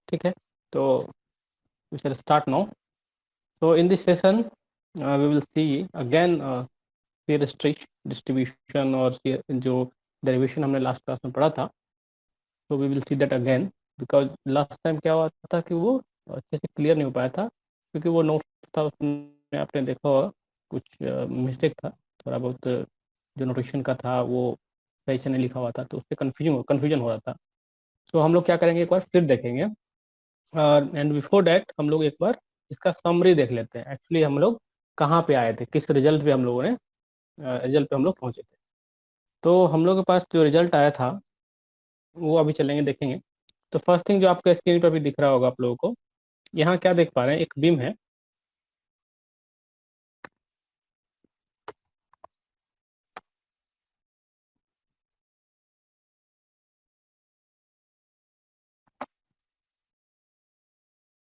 ठीक है, तो we shall start now. So in this session we will see again shear stress distribution और जो derivation हमने लास्ट क्लास में पढ़ा था, so we will see that again because last time क्या हुआ था कि वो अच्छे से क्लियर नहीं हो पाया था क्योंकि वो नोट था उसमें आपने देखा होगा कुछ मिस्टेक था, थोड़ा बहुत जो नोटेशन का था वो सही से नहीं लिखा हुआ था, तो उससे कन्फ्यूजन हो रहा था। सो हम लोग क्या करेंगे, एक बार फिर देखेंगे एंड बिफोर डैट हम लोग एक बार इसका समरी देख लेते हैं। एक्चुअली हम लोग कहाँ पे आए थे, किस रिजल्ट पे हम लोगों ने रिजल्ट पे हम लोग पहुंचे थे। तो हम लोग के पास जो रिजल्ट आया था वो अभी चलेंगे देखेंगे। तो फर्स्ट थिंग जो आपका स्क्रीन पर भी दिख रहा होगा आप लोगों को, यहाँ क्या देख पा रहे हैं, एक बीम है।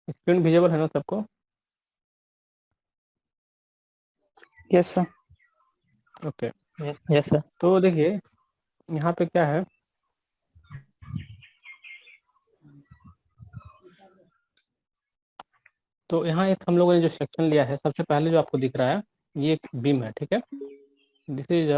स्क्रीन विजिबल है ना सबको? Yes sir. Okay, yes sir. तो देखिए यहाँ पे क्या है, तो यहाँ एक हम लोगों ने जो सेक्शन लिया है, सबसे पहले जो आपको दिख रहा है ये एक बीम है, ठीक है। दिस इज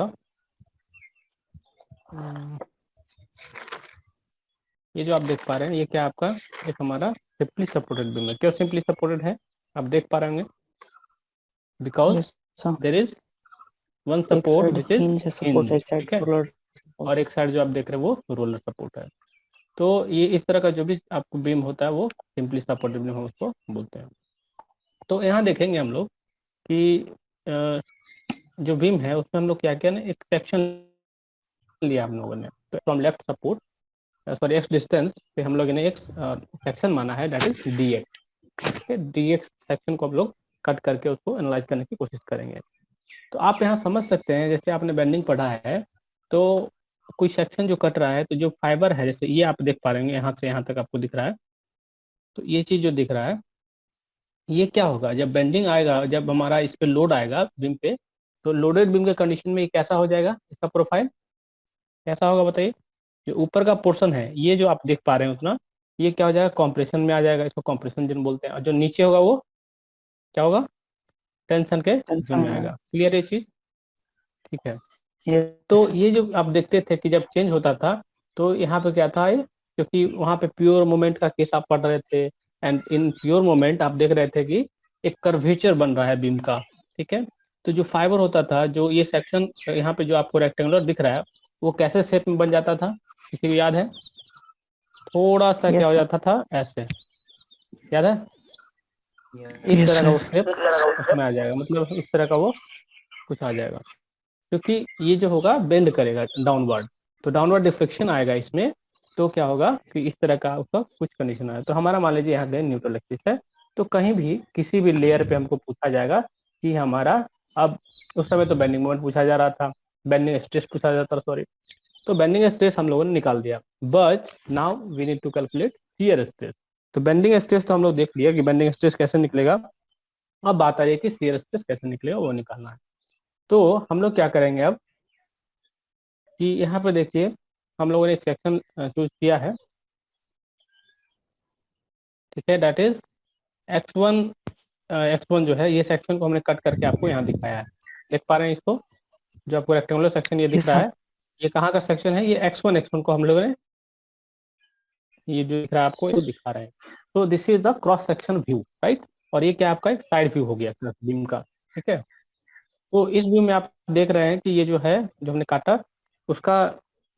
ये जो आप देख पा रहे हैं ये क्या आपका एक हमारा सिंपली सपोर्टेड बीम है। क्यों सिंपली सपोर्टेड है आप देख पा रहे होंगे, because yes sir. There is one एक support side which is hinge है, सपोर्ट हिंज, है, एक साइड ठीक है, रोलर। और एक साइड जो आप देख रहे हैं वो रोलर सपोर्ट है। तो ये इस तरह का जो भी आपको बीम होता है वो सिंपली सपोर्टेड बीम हम उसको बोलते हैं। तो यहाँ देखेंगे हम लोग कि जो बीम है उसमें हम लोग क्या किया ना, एक सेक्शन लिया हम लोगों ने। तो from left support sorry x distance पे हम लोगों ने एक सेक्शन माना है, that is D x. D x section को हम लोग कट करके उसको एनालाइज करने की कोशिश करेंगे। तो आप यहाँ समझ सकते हैं, जैसे आपने बेंडिंग पढ़ा है तो कोई सेक्शन जो कट रहा है तो जो फाइबर है, जैसे ये आप देख पा रहे हैं यहाँ से यहाँ तक आपको दिख रहा है, तो ये चीज जो दिख रहा है ये क्या होगा, जब बेंडिंग आएगा, जब हमारा इस पे लोड आएगा बीम पे, तो लोडेड बीम के कंडीशन में ये कैसा हो जाएगा, इसका प्रोफाइल कैसा होगा बताइए। जो ऊपर का पोर्शन है ये जो आप देख पा रहे हैं उतना, ये क्या हो जाएगा, कॉम्प्रेशन में आ जाएगा, इसको कॉम्प्रेशन जोन बोलते हैं। और जो नीचे होगा वो क्या होगा, टेंशन के जोन में आएगा। क्लियर ये चीज? ठीक है। तो यस ये जो आप देखते थे कि जब चेंज होता था तो यहाँ पे क्या था ये, क्योंकि वहाँ पे प्योर मोमेंट का केस आप पढ़ रहे थे, एंड इन प्योर मोमेंट आप देख रहे थे कि एक कर्वेचर बन रहा है बीम का, ठीक है। तो जो फाइबर होता था, जो ये सेक्शन यहाँ पे जो आपको रेक्टेंगुलर दिख रहा है, वो कैसे शेप में बन जाता था, किसी को याद है? थोड़ा सा क्या यस हो सर। जाता था ऐसे, याद है? इस यस तरह का वो सर। शेप उसमें आ जाएगा, मतलब इस तरह का वो कुछ आ जाएगा, क्योंकि ये जो होगा बेंड करेगा डाउनवर्ड, तो डाउनवर्ड डिफ्लेक्शन आएगा इसमें। तो क्या होगा कि इस तरह का उसका कुछ कंडीशन आया। तो हमारा मान लीजिए यहाँ गए न्यूट्रल एक्सिस है, तो कहीं भी किसी भी लेयर पे हमको पूछा जाएगा कि हमारा, अब उस समय तो बेंडिंग मोमेंट पूछा जा रहा था, बेंडिंग स्ट्रेस पूछा जाता था, सॉरी, तो बेंडिंग स्ट्रेस हम लोगों ने निकाल दिया। But now we need to calculate shear stress. तो बेंडिंग स्ट्रेस तो हम लोग देख लिया कि बेंडिंग स्ट्रेस कैसे निकलेगा, अब बात आ रही है कि शियर स्ट्रेस कैसे निकलेगा, वो निकालना है। तो हम लोग क्या करेंगे अब कि यहाँ पे देखिए हम लोगों ने एक सेक्शन चूज किया है, ठीक है, दैट इज x1। x1 जो है ये सेक्शन को हमने कट करके आपको यहाँ दिखाया है, देख पा रहे हैं इसको, जो आपको रेक्टेंगुलर सेक्शन ये दिख यस रहा सर। है, ये कहाँ का सेक्शन है, ये x1 को हम लोगों ने, ये जो दिख रहा है आपको ये दिखा रहे हैं। तो this is the cross section view, right. और ये क्या आपका एक साइड व्यू हो गया बीम का, ठीक है। तो इस व्यू में आप देख रहे हैं कि ये जो है जो हमने काटा उसका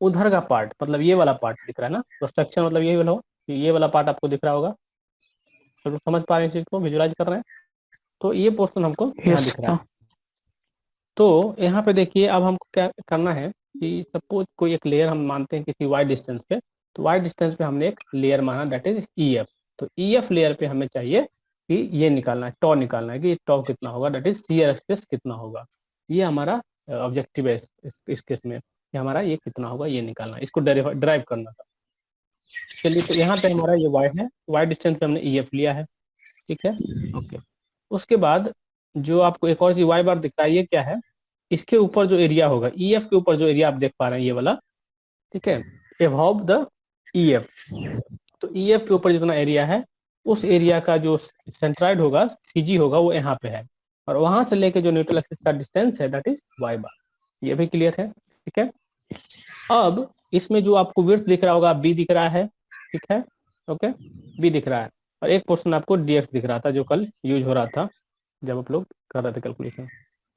उधर का पार्ट, मतलब ये वाला पार्ट दिख रहा है ना, क्रॉस सेक्शन मतलब यही वाला हो, ये वाला पार्ट आपको दिख रहा होगा, तो समझ पा रहे हैं इस चीज को, विजुलाइज कर रहे हैं। तो ये पोर्शन हमको यहाँ यस दिख रहा सर। है। तो यहाँ पे देखिए अब हमको क्या करना है कि सपोज कोई एक लेयर हम मानते हैं किसी वाई डिस्टेंस पे, तो वाई डिस्टेंस पे हमने एक लेयर माना दैट इज ई एफ। तो ई एफ लेयर पे हमें चाहिए कि ये निकालना है, टॉ निकालना है कि टॉ कितना होगा, दैट इज शियर स्ट्रेस कितना होगा। ये हमारा ऑब्जेक्टिव है इस केस में कि हमारा ये कितना होगा ये निकालना है, इसको ड्राइव करना था। चलिए, तो यहाँ पे हमारा ये वाई है, वाई डिस्टेंस पे हमने ई एफ लिया है, ठीक है, ओके। उसके बाद जो आपको एक और चीज वाई बार दिखता है, ये क्या है, इसके ऊपर जो एरिया होगा ई एफ के ऊपर जो एरिया आप देख पा रहे हैं ये वाला, ठीक है, एबव द ई एफ, तो EF के ऊपर जितना एरिया है उस एरिया का जो सेंट्राइड होगा CG होगा वो यहाँ पे है, और वहां से लेके जो न्यूट्रल एक्सिस का डिस्टेंस है दैट इज y बार। ये भी क्लियर है, ठीक है। अब इसमें जो आपको विड्थ दिख रहा होगा B दिख रहा है, ठीक है, ओके, B दिख रहा है, और एक पोर्शन आपको DX दिख रहा था जो कल यूज हो रहा था जब आप लोग कर रहे थे कैलकुलेशन।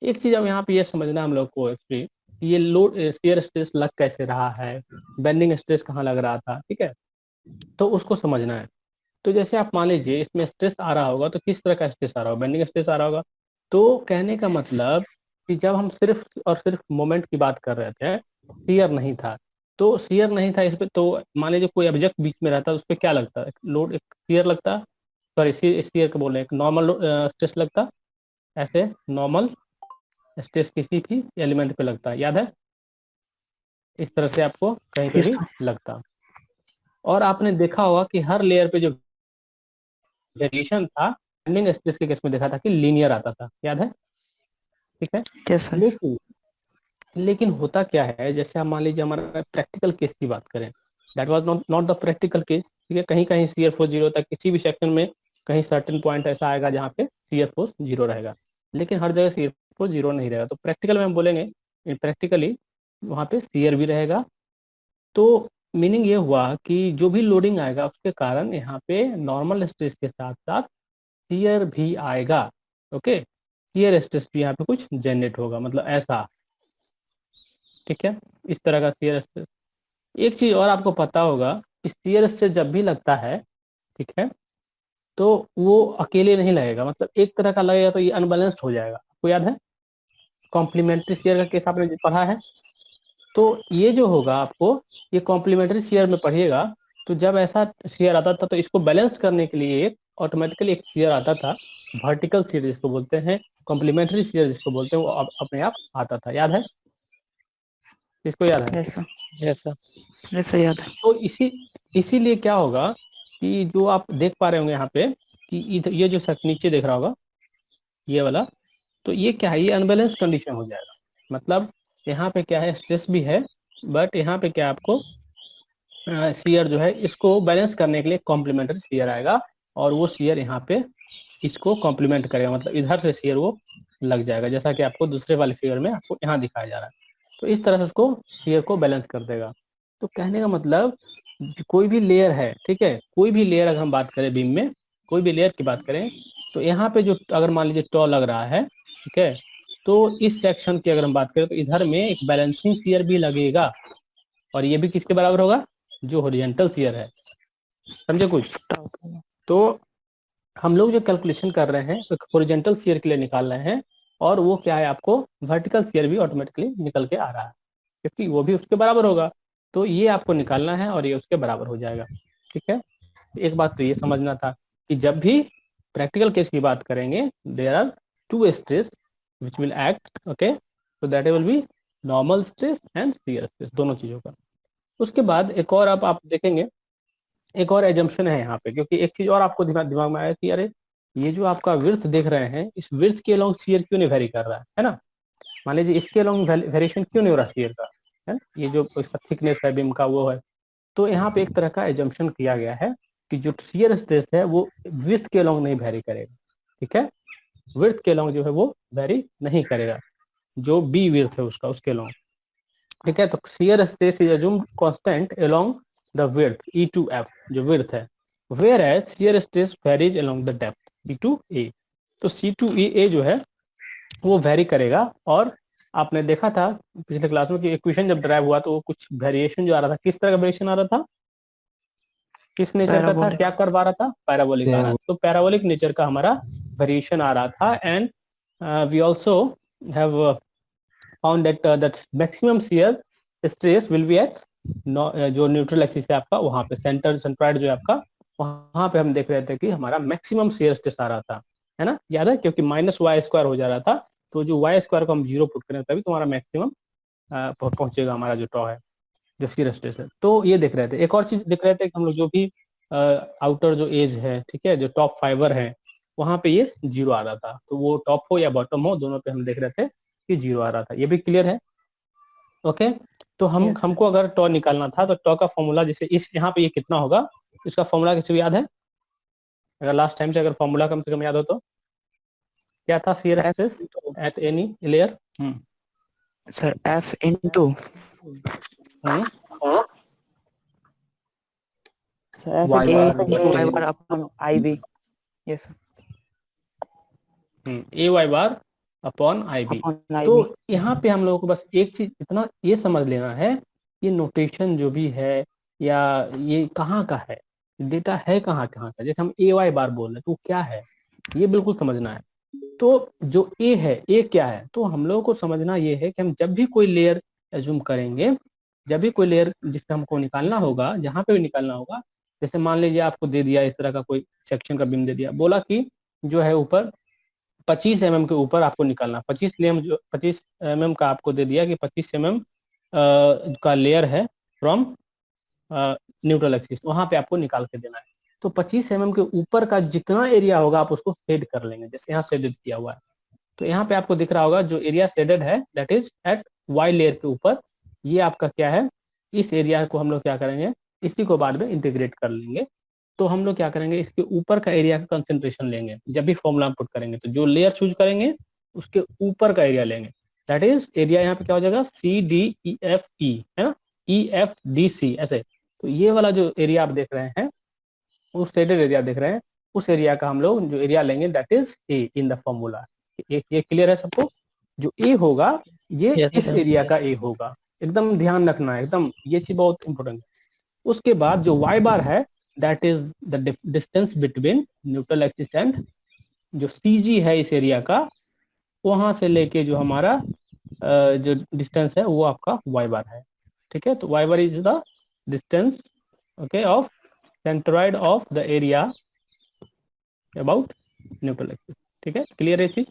एक चीज अब यहाँ पे ये समझना हम लोग को एक्चुअली, ये लोड शियर स्ट्रेस लग कैसे रहा है, बेंडिंग स्ट्रेस कहाँ लग रहा था, ठीक है, तो उसको समझना है। तो जैसे आप मान लीजिए इसमें स्ट्रेस आ रहा होगा तो किस तरह का स्ट्रेस आ रहा होगा, बेंडिंग स्ट्रेस आ रहा होगा। तो कहने का मतलब कि जब हम सिर्फ और सिर्फ मोमेंट की बात कर रहे थे, शियर नहीं था, तो शियर नहीं था इस पे, तो मान लीजिए कोई ऑब्जेक्ट बीच में रहता है उस पर क्या लगता है, लोड, एक शियर लगता, सॉरी शियर को बोल रहे हैं, एक नॉर्मल स्ट्रेस लगता, ऐसे नॉर्मल स्ट्रेस किसी भी एलिमेंट पे लगता है, याद है, इस तरह से आपको कहीं पे यस भी सर। लगता। और आपने देखा होगा कि हर लेयर पे जो वेरिएशन था बेंडिंग स्ट्रेस के केस में देखा था कि लीनियर आता था, याद है, ठीक है। Yes sir. लेकिन लेकिन होता क्या है, जैसे आप मान लीजिए हमारा प्रैक्टिकल केस की बात करें, that was not not the practical case, ठीक है, कहीं कहीं शियर फोर्स जीरो तक किसी भी सेक्शन में कहीं सर्टेन पॉइंट ऐसा आएगा जहाँ पे शियर फोर्स जीरो रहेगा, लेकिन हर जगह शियर फोर्स जीरो नहीं रहेगा। तो प्रैक्टिकल में हम बोलेंगे प्रैक्टिकली वहाँ पे शियर भी रहेगा। तो मीनिंग ये हुआ कि जो भी लोडिंग आएगा उसके कारण यहाँ पे नॉर्मल स्ट्रेस के साथ साथ शियर भी आएगा, ओके, शियर स्ट्रेस भी यहाँ पे कुछ जनरेट होगा, मतलब ऐसा, ठीक है, इस तरह का शियर स्ट्रेस। एक चीज और आपको पता होगा कि शियर स्ट्रेस जब भी लगता है, ठीक है, तो वो अकेले नहीं लगेगा, मतलब एक तरह का लगेगा तो ये अनबैलेंस्ड हो जाएगा, आपको याद है कॉम्प्लीमेंट्री शियर का केस आपने पढ़ा है। तो ये जो होगा आपको, ये कॉम्प्लीमेंट्री शेयर में पढ़िएगा, तो जब ऐसा शेयर आता था तो इसको बैलेंस करने के लिए एक ऑटोमेटिकली एक शेयर आता था, वर्टिकल शेयर जिसको बोलते हैं, कॉम्प्लीमेंट्री शेयर जिसको बोलते हैं, वो अपने आप आता था, याद है, इसको याद है। Yes sir. Yes sir. Yes sir, याद है। तो इसीलिए क्या होगा कि जो आप देख पा रहे होंगे यहाँ पे कि इधर ये जो सर नीचे देख रहा होगा ये वाला, तो ये क्या है, ये अनबैलेंस कंडीशन हो जाएगा, मतलब यहाँ पे क्या है, स्ट्रेस भी है, बट यहाँ पे क्या आपको शेयर जो है इसको बैलेंस करने के लिए कॉम्प्लीमेंट्री शेयर आएगा, और वो शेयर यहाँ पे इसको कॉम्प्लीमेंट करेगा, मतलब इधर से शेयर वो लग जाएगा, जैसा कि आपको दूसरे वाले फिगर में आपको यहाँ दिखाया जा रहा है। तो इस तरह से उसको शेयर को बैलेंस कर देगा। तो कहने का मतलब कोई भी लेयर है, ठीक है, कोई भी लेयर अगर हम बात करें बीम में, कोई भी लेयर की बात करें, तो यहाँ पे जो अगर मान लीजिए टॉ लग रहा है, ठीक है, तो इस सेक्शन की अगर हम बात करें तो इधर में एक बैलेंसिंग शेयर भी लगेगा, और ये भी किसके बराबर होगा, जो हॉरिजॉन्टल शेयर है, समझे कुछ। तो हम लोग जो कैलकुलेशन कर रहे हैं एक हॉरिजॉन्टल शेयर के लिए निकाल रहे हैं, और वो क्या है आपको वर्टिकल शेयर भी ऑटोमेटिकली निकल के आ रहा है, क्योंकि वो भी उसके बराबर होगा, तो ये आपको निकालना है और ये उसके बराबर हो जाएगा, ठीक है। एक बात तो ये समझना था कि जब भी प्रैक्टिकल केस की बात करेंगे there are two stress which will act, okay, तो that will be normal stress and shear stress, दोनों चीजों का। उसके बाद एक और आप देखेंगे, एक और एजम्पशन है यहाँ पे, क्योंकि एक चीज और आपको दिमाग में आया कि अरे ये जो आपका विर्थ देख रहे हैं, इस विर्थ के अलोंग शियर क्यों नहीं वेरी कर रहा है ना, मान लीजिए इसके अलोंग वेरिएशन क्यों नहीं हो रहा शियर का, है ना? ये जो इसका थिकनेस है बीम का वो है। तो यहाँ पे एक तरह का एजम्पशन किया गया है कि जो शियर स्ट्रेस है वो विर्थ के अलोंग नहीं वेरी करेगा, ठीक है, विर्थ के अलोंग जो है वो वेरी नहीं करेगा, जो बी विर्थ है उसका उसके अलोंग, ठीक है। तो shear stress is assumed constant along the width E to F जो विड्थ है, whereas shear stress varies along the depth C to A. तो सी टू ए जो है वो वेरी करेगा, और आपने देखा था पिछले क्लास में कि इक्वेशन जब ड्राइव हुआ तो वो कुछ वेरिएशन जो आ रहा था, किस तरह का वेरिएशन आ रहा था, किस नेचर का था, पैराबोलिक। क्या कर्व आ रहा था, पैराबोलिक आ रहा था, तो पैराबोलिक नेचर का हमारा वेरिएशन आ रहा था। And we also have found that maximum shear stress will be at जो न्यूट्रल एक्सिस है आपका, वहां पे सेंटर सेंट्रॉइड जो है आपका, वहां पे हम देख रहे थे कि हमारा मैक्सिमम शियर स्ट्रेस आ रहा था, है ना, याद है, क्योंकि माइनस वाई स्क्वायर हो जा रहा था, तो जो वाई स्क्वायर को हम जीरो पुट करें तभी तुम्हारा मैक्सिमम पहुंचेगा हमारा जो टॉ है, जो शियर स्ट्रेस है। तो ये देख रहे थे, एक और चीज देख रहे थे कि हम लोग जो भी आउटर जो एज है, ठीक है, जो टॉप फाइबर है, वहां पे ये जीरो आ रहा था, तो वो टॉप हो या बॉटम हो दोनों पे हम देख रहे थे कि जीरो आ रहा था, ये भी क्लियर है, ओके। तो हमको अगर टॉ निकालना था तो टॉ का फॉर्मूला जैसे इस यहाँ पे ये कितना होगा, इसका फॉर्मूला किसी को याद है? अगर लास्ट टाइम से अगर फॉर्मूला कम से कम याद हो तो क्या था shear stress at any layer? Sir F into sir F Y A bar Y bar upon IB. Yes sir. A Y bar upon I B. Upon तो IB. यहाँ पे हम लोगों को बस एक चीज इतना ये समझ लेना है, ये नोटेशन जो भी है या ये कहाँ का है, डेटा है कहाँ कहाँ का। जैसे हम ए वाई बार बोल रहे हैं तो वो क्या है, ये बिल्कुल समझना है। तो जो ए है, ए क्या है, तो हम लोगों को समझना ये है कि हम जब भी कोई लेयर एज्यूम करेंगे, जब भी कोई लेयर जिससे हमको निकालना होगा, जहाँ पे भी निकालना होगा, जैसे मान लीजिए आपको दे दिया इस तरह का कोई सेक्शन का बीम दे दिया, बोला कि जो है ऊपर 25 के ऊपर आपको निकालना, 25 का आपको दे दिया कि 25 का लेयर है फ्रॉम न्यूट्रल एक्सिस, वहां पे आपको निकाल के देना है। तो 25 के ऊपर का जितना एरिया होगा आप उसको शेड कर लेंगे, जैसे यहाँ शेडेड किया हुआ है। तो यहाँ पे आपको दिख रहा होगा जो एरिया शेडेड है that is at Y layer के ऊपर, ये आपका क्या है, इस एरिया को हम लोग क्या करेंगे, इसी को बाद में इंटीग्रेट कर लेंगे। तो हम लोग क्या करेंगे, इसके ऊपर का एरिया का कंसेंट्रेशन लेंगे जब भी फॉर्मूला पुट करेंगे। तो जो लेयर चूज करेंगे उसके ऊपर का एरिया लेंगे, दैट इज एरिया यहाँ पे क्या हो जाएगा, C D E F E, है ना, ई एफ डी सी ऐसे। तो ये वाला जो एरिया आप देख रहे हैं, उस शेडेड एरिया देख रहे हैं, उस एरिया का हम लोग जो एरिया लेंगे that is a in the formula. ये क्लियर है सबको? जो ए होगा ये Yes इस sir. एरिया का ए होगा, एकदम ध्यान रखना है, एकदम ये चीज बहुत इंपॉर्टेंट है। उसके बाद जो वाई बार है that is the distance between neutral axis and जो सी जी है इस एरिया का, वहां से लेके जो हमारा जो डिस्टेंस है वो आपका वाई बार है। ठीक है, तो Y bar is the distance okay of centroid of the area about neutral axis. ठीक है, क्लियर है चीज?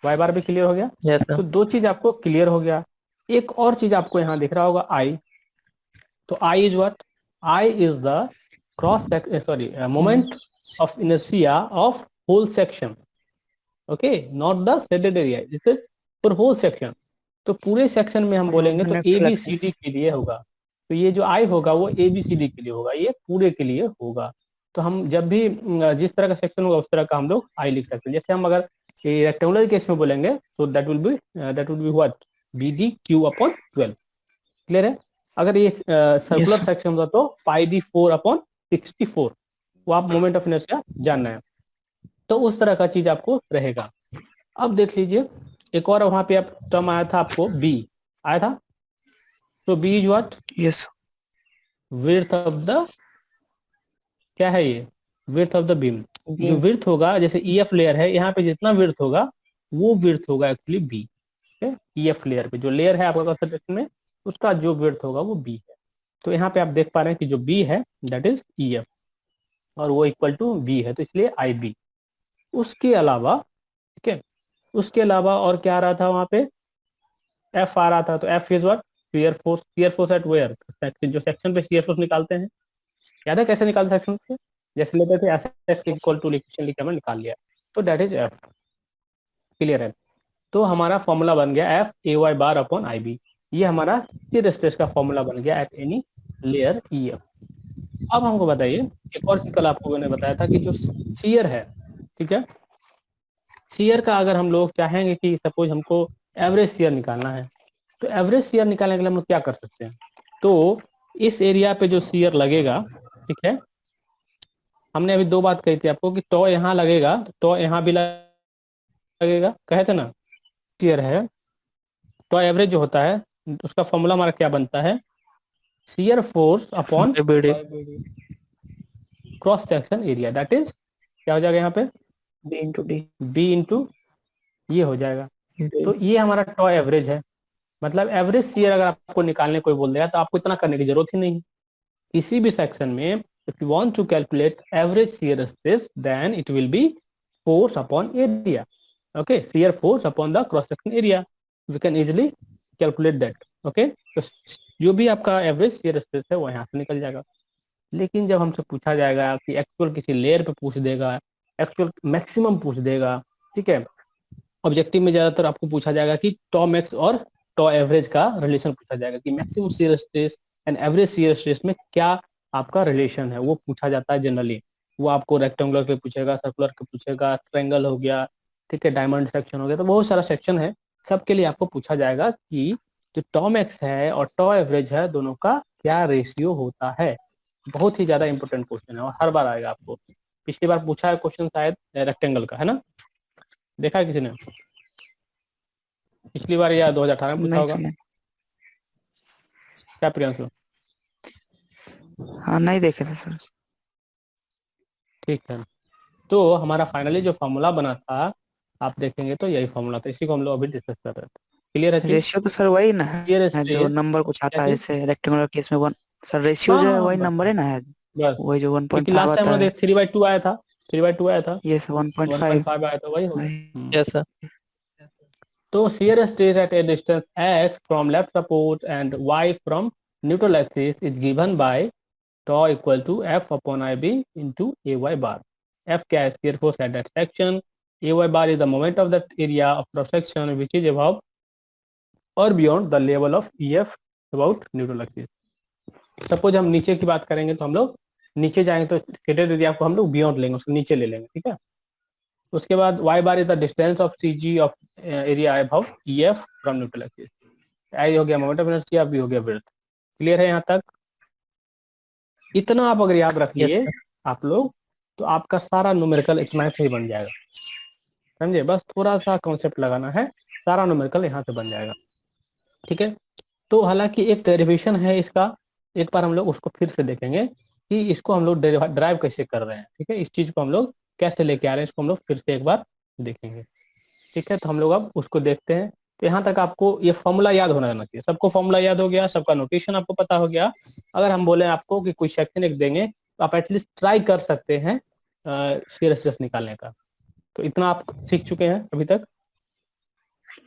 वाई बार भी क्लियर हो गया। Yes sir. तो दो चीज आपको क्लियर हो गया। एक और चीज आपको यहाँ दिख रहा होगा आई। तो I is what, I is the cross sorry moment of inertia of whole section, okay, not the shaded area, this is for whole section. तो पूरे सेक्शन में हम बोलेंगे तो ए बी सी डी के लिए होगा। तो ये जो आई होगा वो ए बी सी डी के लिए होगा, ये पूरे के लिए होगा। तो हम जब भी जिस तरह का सेक्शन होगा उस तरह का हम लोग आई लिख सकते हैं। जैसे हम अगर रेक्टेंगुलर केस में बोलेंगे तो that will be what, B D Q upon 12। Clear है? अगर ये सर्कुलर सेक्शन होगा तो पाई डी 4 अपॉन 64, वो आप मोमेंट ऑफ इनर्शिया जानना है। तो उस तरह का चीज आपको रहेगा। अब देख लीजिए एक और वहां पे आप टर्म आया था, आपको बी आया था। तो B is what, Yes. Width of the, क्या है ये, विड्थ ऑफ द बीम। जो विड्थ होगा, जैसे ई एफ लेयर है, यहाँ पे जितना विड्थ होगा वो विड्थ होगा actually B. E F layer पे जो लेयर है आपका कंसंट्रेशन में, उसका जो विड्थ होगा वो बी है। तो यहाँ पे आप देख पा रहे हैं कि जो बी है दैट इज ई एफ, और वो इक्वल टू बी है, तो इसलिए आई बी। उसके अलावा, ठीक है, उसके अलावा और क्या आ रहा था वहां पे, एफ आ रहा था। तो F is what, shear force. Shear force at where, जो सेक्शन पे शियर फोर्स निकालते हैं, याद है कैसे निकालते सेक्शन पे, जैसे लेते थे S X equal to equation लिख के हमने निकाल लिया। तो दैट इज एफ। क्लियर है? तो हमारा फॉर्मूला बन गया F A Y bar upon I B. ये हमारा शियर स्ट्रेस का फॉर्मूला बन गया at any layer E F. अब हमको बताइए, एक और चीज कल आपको मैंने बताया था कि जो शियर है, ठीक है, शियर का अगर हम लोग चाहेंगे कि सपोज हमको एवरेज शियर निकालना है, तो एवरेज शियर निकालने के लिए हम लोग क्या कर सकते हैं। तो इस एरिया पे जो शियर लगेगा, ठीक है, हमने अभी दो बात कही थी आपको कि टॉ यहाँ लगेगा तो टॉ यहाँ भी लगेगा, कहे थे ना। शियर है टॉ एवरेज जो होता है उसका फॉर्मूला हमारा क्या बनता है, shear force upon cross section area, that is क्या हो जाएगा यहाँ पे, B into D. B into ये हो जाएगा। तो ये हमारा टॉ एवरेज है। मतलब एवरेज शियर अगर आपको निकालने कोई बोल देगा तो आपको इतना करने की जरूरत ही नहीं। किसी भी सेक्शन में if you want to calculate average shear stress then it will be force upon area, okay, shear force upon the cross section area, we can easily calculate that, okay। तो जो भी आपका एवरेज shear stress है वो यहाँ से निकल जाएगा। लेकिन जब हमसे पूछा जाएगा कि एक्चुअल किसी लेयर पे पूछ देगा, एक्चुअल मैक्सिमम पूछ देगा, ठीक है, ऑब्जेक्टिव में ज्यादातर आपको पूछा जाएगा कि टॉ मैक्स और टॉ एवरेज का रिलेशन पूछा जाएगा कि maximum shear stress and average shear stress में क्या आपका रिलेशन है वो पूछा जाता है जनरली। वो आपको रेक्टेंगुलर के पूछेगा, सर्कुलर के पूछेगा, ट्रायंगल हो गया, ठीक है, डायमंड सेक्शन हो गया, तो बहुत सारा सेक्शन है। सबके लिए आपको पूछा जाएगा कि जो टॉम एक्स है और टॉ एवरेज है दोनों का क्या रेशियो होता है। बहुत ही ज्यादा इंपॉर्टेंट क्वेश्चन है और हर बार आएगा आपको। पिछली बार पूछा है क्वेश्चन शायद रेक्टेंगल का, है ना, देखा है किसी ने पिछली बार, या 2018 में पूछा नहीं होगा सुने। क्या प्रियांशु? हाँ नहीं देखे थे सर। ठीक है, तो हमारा फाइनली जो फॉर्मूला बना था आप देखेंगे तो यही फॉर्मूला था, इसी को हम लोग अभी डिस्कस कर रहे थे। क्लियर है चीज? रेशियो तो सर वही ना क्लियर है जो स्ट्रेस नंबर कुछ क्या आता है, चीज? जैसे रेक्टेंगुलर केस में वन। सर रेशियो हाँ जो हाँ है हाँ, वही बस नंबर है ना है, बस, वही जो क्योंकि 1.5 लास्ट टाइम आता हम है। लोग 3/2 आया था, 3/2 आया था, ये सर 1.5 1.5 आया था, वही होगा। वही। Yes, sir. तो shear stress at a distance x from left support and y from neutral axis is given by tau equal to f upon ib into ay bar. F क्या है? shear force at that section. Ay bar is the moment of that area of cross section which is above or beyond the level of ef about neutral axis. Suppose हम नीचे की बात करेंगे तो हम लोग नीचे जाएंगे तो शेडेड एरिया को हम लोग बियॉन्ड लेंगे, उसको नीचे ले लेंगे, ठीक है। उसके बाद y bar is the distance of C G of area about E F from neutral axis. I हो गया मोमेंट ऑफ इनर्शिया, बी हो गया विड्थ। क्लियर है यहाँ तक? इतना आप अगर याद रख Yes, लिए sir. आप लोग तो आपका सारा न्यूमेरिकल इतना से ही बन जाएगा, समझे? बस थोड़ा सा कॉन्सेप्ट लगाना है, सारा न्यूमेरिकल यहाँ से बन जाएगा, ठीक है। तो हालांकि एक डेरिवेशन है इसका, एक बार हम लोग उसको फिर से देखेंगे कि इसको हम लोग ड्राइव कैसे कर रहे हैं, ठीक है। इस चीज को हम लोग कैसे लेके आ रहे हैं इसको हम लोग फिर से एक बार देखेंगे, ठीक है। तो हम लोग अब उसको देखते हैं। तो यहाँ तक आपको ये फॉर्मूला याद होना जाना चाहिए, सबको फॉर्मूला याद हो गया, सबका नोटेशन आपको पता हो गया। अगर हम बोले आपको कि कोई सेक्शन एक देंगे तो आप एटलीस्ट ट्राई कर सकते हैं shear stress निकालने का। तो इतना आप सीख चुके हैं अभी तक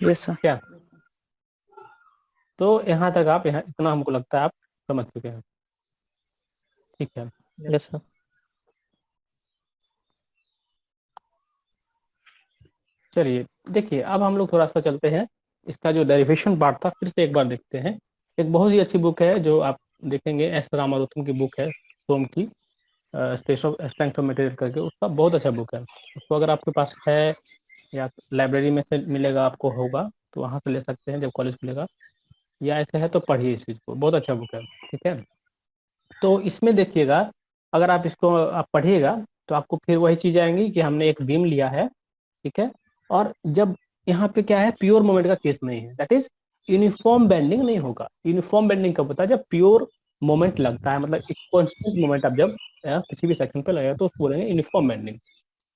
यस सर। क्या? तो यहाँ तक आप यहाँ इतना हमको लगता है आप समझ चुके हैं, ठीक है। Yes, sir. चलिए देखिए, अब हम लोग थोड़ा सा चलते हैं, इसका जो डेरिवेशन पार्ट था फिर से एक बार देखते हैं। एक बहुत ही अच्छी बुक है जो आप देखेंगे, एस रामारुथम की बुक है, सोम की, स्ट्रेंथ ऑफ मटेरियल करके, उसका बहुत अच्छा बुक है। उसको अगर आपके पास है या लाइब्रेरी में से मिलेगा आपको होगा तो वहाँ से ले सकते हैं जब कॉलेज खुलेगा, या ऐसे है तो पढ़िए इस चीज़ को, बहुत अच्छा बुक है, ठीक है। तो इसमें देखिएगा, अगर आप इसको आप पढ़िएगा तो आपको फिर वही चीज़ आएंगी कि हमने एक बीम लिया है, ठीक है, और जब यहाँ पे क्या है, प्योर मोमेंट का केस नहीं है, दैट इज यूनिफॉर्म बेंडिंग नहीं होगा। यूनिफॉर्म बेंडिंग कब होता है? जब प्योर मोमेंट लगता है, मतलब एक कॉन्स्टेंट मोमेंट आप जब किसी भी सेक्शन पे लगेगा तो उसको बोलेंगे यूनिफॉर्म बेंडिंग।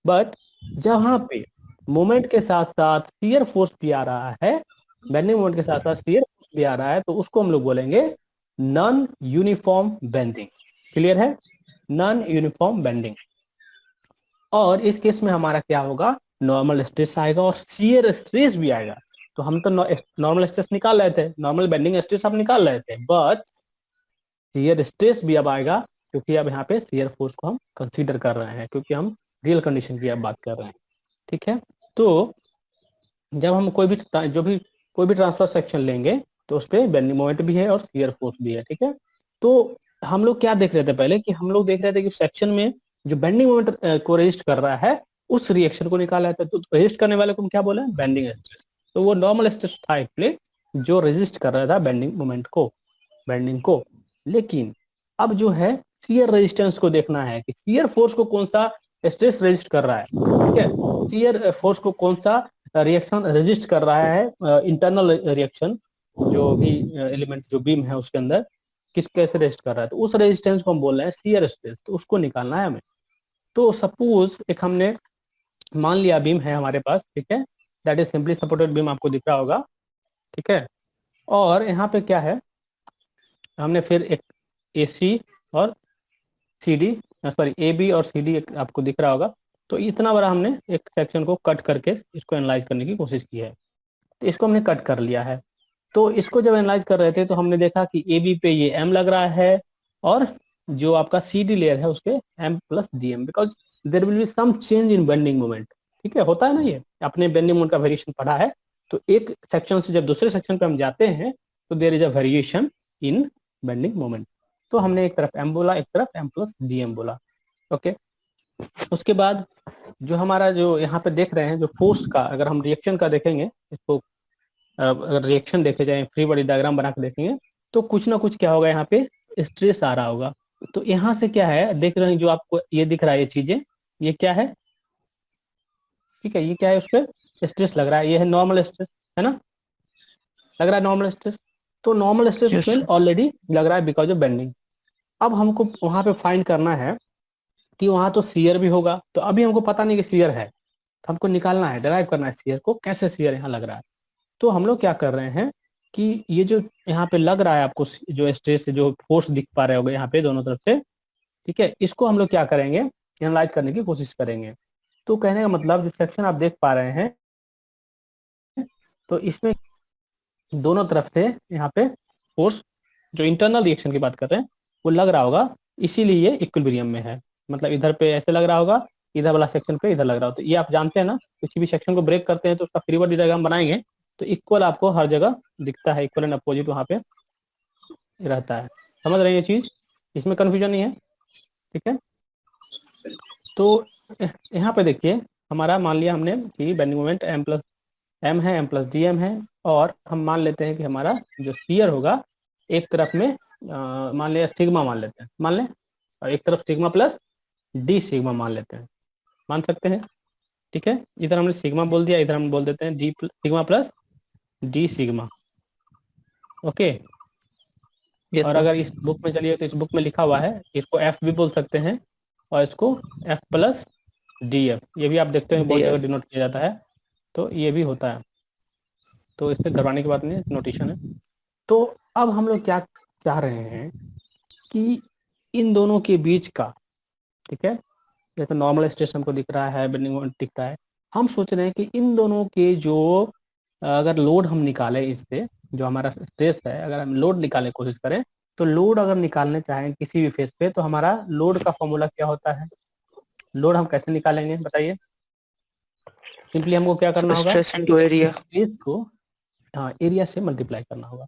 बट जहाँ पे मोमेंट के साथ साथ शियर फोर्स भी आ रहा है, बेंडिंग मोमेंट के साथ साथ शियर फोर्स भी आ रहा है, तो उसको हम लोग बोलेंगे नॉन यूनिफॉर्म बेंडिंग। क्लियर है? Non uniform bending. और इस केस में हमारा क्या होगा, नॉर्मल स्ट्रेस आएगा और शियर स्ट्रेस भी आएगा। तो हम तो नॉर्मल स्ट्रेस निकाल रहे थे, नॉर्मल बेंडिंग स्ट्रेस हम निकाल रहे थे, बट शियर स्ट्रेस भी अब आएगा, क्योंकि अब यहाँ पे शियर फोर्स को हम कंसीडर कर रहे हैं, क्योंकि हम रियल कंडीशन की अब बात कर रहे हैं, ठीक है। तो जब हम कोई भी ट्रांसफर सेक्शन लेंगे तो उस पर बेंडिंग मोमेंट भी है और शियर फोर्स भी है, ठीक है। तो हम लोग क्या देख रहे थे पहले, कि हम लोग देख रहे थे कि सेक्शन में जो बेंडिंग मोमेंट को रेजिस्ट कर रहा है उस रिएक्शन को निकाला है, तो रेजिस्ट करने वाले को हम क्या बोले, बेंडिंग स्ट्रेस। तो वो नॉर्मल स्ट्रेस था एक प्लेट जो रेजिस्ट कर रहा था बेंडिंग मोमेंट को, बेंडिंग को। लेकिन अब जो है शियर रेजिस्टेंस को देखना है कि शियर फोर्स को कौन सा स्ट्रेस रेजिस्ट कर रहा है, ठीक है। शियर फोर्स को कौन सा रिएक्शन रेजिस्ट कर रहा है, इंटरनल रिएक्शन, जो भी एलिमेंट जो बीम है उसके अंदर किस कैसे रेजिस्ट कर रहा है, तो उस रेजिस्टेंस को हम बोल रहे हैं शियर स्ट्रेस। तो उसको निकालना है हमें। तो सपोज एक हमने मान लिया बीम है हमारे पास, ठीक है, that is simply supported beam, आपको दिख रहा होगा, ठीक है। और यहाँ पे क्या है, हमने फिर एक ए सी और C D, sorry A B और सी डी आपको दिख रहा होगा। तो इतना बड़ा हमने एक सेक्शन को कट करके इसको एनालाइज करने की कोशिश की है, तो इसको हमने कट कर लिया है। तो इसको जब एनालाइज कर रहे थे तो हमने देखा कि ए बी पे ये एम लग रहा है, और जो आपका सी डी लेयर है उसके M plus D M, because there will be some change in bending moment, ठीक है, होता है ना, ये अपने बेंडिंग मोमेंट का वेरिएशन पढ़ा है। तो एक सेक्शन से जब दूसरे सेक्शन पे हम जाते हैं तो there is a variation in bending moment. तो हमने एक तरफ m बोला, एक तरफ m प्लस dm बोला। ओके, उसके बाद जो हमारा जो यहाँ पे देख रहे हैं जो फोर्स का, अगर हम रिएक्शन का देखेंगे इसको, अगर रिएक्शन देखे जाए फ्री बॉडी डायग्राम बना के देखेंगे तो कुछ ना कुछ क्या होगा, यहाँ पे स्ट्रेस आ रहा होगा। तो यहाँ से क्या है, देख रहे हैं जो आपको ये दिख रहा है ये चीजें, ये क्या है, ठीक है, ये क्या है, उस पर स्ट्रेस लग रहा है, ये है नॉर्मल स्ट्रेस, है ना, लग रहा है नॉर्मल स्ट्रेस। तो नॉर्मल स्ट्रेस Yes, उसमें sir. ऑलरेडी लग रहा है बिकॉज ऑफ बेंडिंग। अब हमको वहां पे फाइंड करना है कि वहां तो सीयर भी होगा, तो अभी हमको पता नहीं कि सीयर है, तो हमको निकालना है, डिराइव करना है सीयर को, कैसे सीयर यहाँ लग रहा है। तो हम लोग क्या कर रहे हैं कि ये जो यहाँ पे लग रहा है आपको जो स्ट्रेस जो फोर्स दिख पा रहे होगे यहाँ पे दोनों तरफ से, ठीक है, इसको हम लोग क्या करेंगे, एनालाइज करने की कोशिश करेंगे। तो कहने का मतलब जो सेक्शन आप देख पा रहे हैं, तो इसमें दोनों तरफ से यहाँ पे फोर्स, जो इंटरनल रिएक्शन की बात कर रहे हैं, वो लग रहा होगा, इसीलिए ये इक्विलिब्रियम में है। मतलब इधर पे ऐसे लग रहा होगा, इधर वाला सेक्शन पे इधर लग रहा हो। तो ये आप जानते हैं ना, किसी भी सेक्शन को ब्रेक करते हैं तो उसका फ्री बॉडी डायग्राम बनाएंगे तो इक्वल आपको हर जगह दिखता है, इक्वल एंड अपोजिट वहां पे रहता है। समझ रहे हैं ये चीज, इसमें कंफ्यूजन नहीं है, ठीक है। तो यहाँ पे देखिए, हमारा मान लिया हमने कि bending moment m plus m है, m प्लस dm है, और हम मान लेते हैं कि हमारा जो शियर होगा एक तरफ में मान लिया सिग्मा मान लेते हैं, मान लें, और एक तरफ सिग्मा प्लस डी सिग्मा मान लेते हैं, मान सकते हैं, ठीक है। इधर हमने सिग्मा बोल दिया, इधर हम बोल देते हैं D sigma plus D sigma. Okay, Yes, और sir. अगर इस बुक में चलिए तो इस बुक में लिखा हुआ है, इसको एफ भी बोल सकते हैं और इसको एफ प्लस डी एफ, ये भी आप देखते हैं बहुत जगह DF. डिनोट किया जाता है, तो ये भी होता है। तो इससे घबराने की बात नहीं है, नोटेशन है। तो अब हम लोग क्या चाह रहे हैं कि इन दोनों के बीच का, ठीक है, जैसे नॉर्मल स्ट्रेस हमको दिख रहा है, बेंडिंग मोमेंट दिख रहा है, हम सोच रहे हैं कि इन दोनों के जो अगर लोड हम निकालें इससे, जो हमारा स्ट्रेस है, अगर हम लोड निकालने की कोशिश करें, तो लोड अगर निकालने चाहें किसी भी फेस पे, तो हमारा लोड का फॉर्मूला क्या होता है, लोड हम कैसे निकालेंगे बताइए। सिंपली हमको क्या So करना होगा, stress into area. स्ट्रेस को हाँ एरिया से मल्टीप्लाई करना होगा।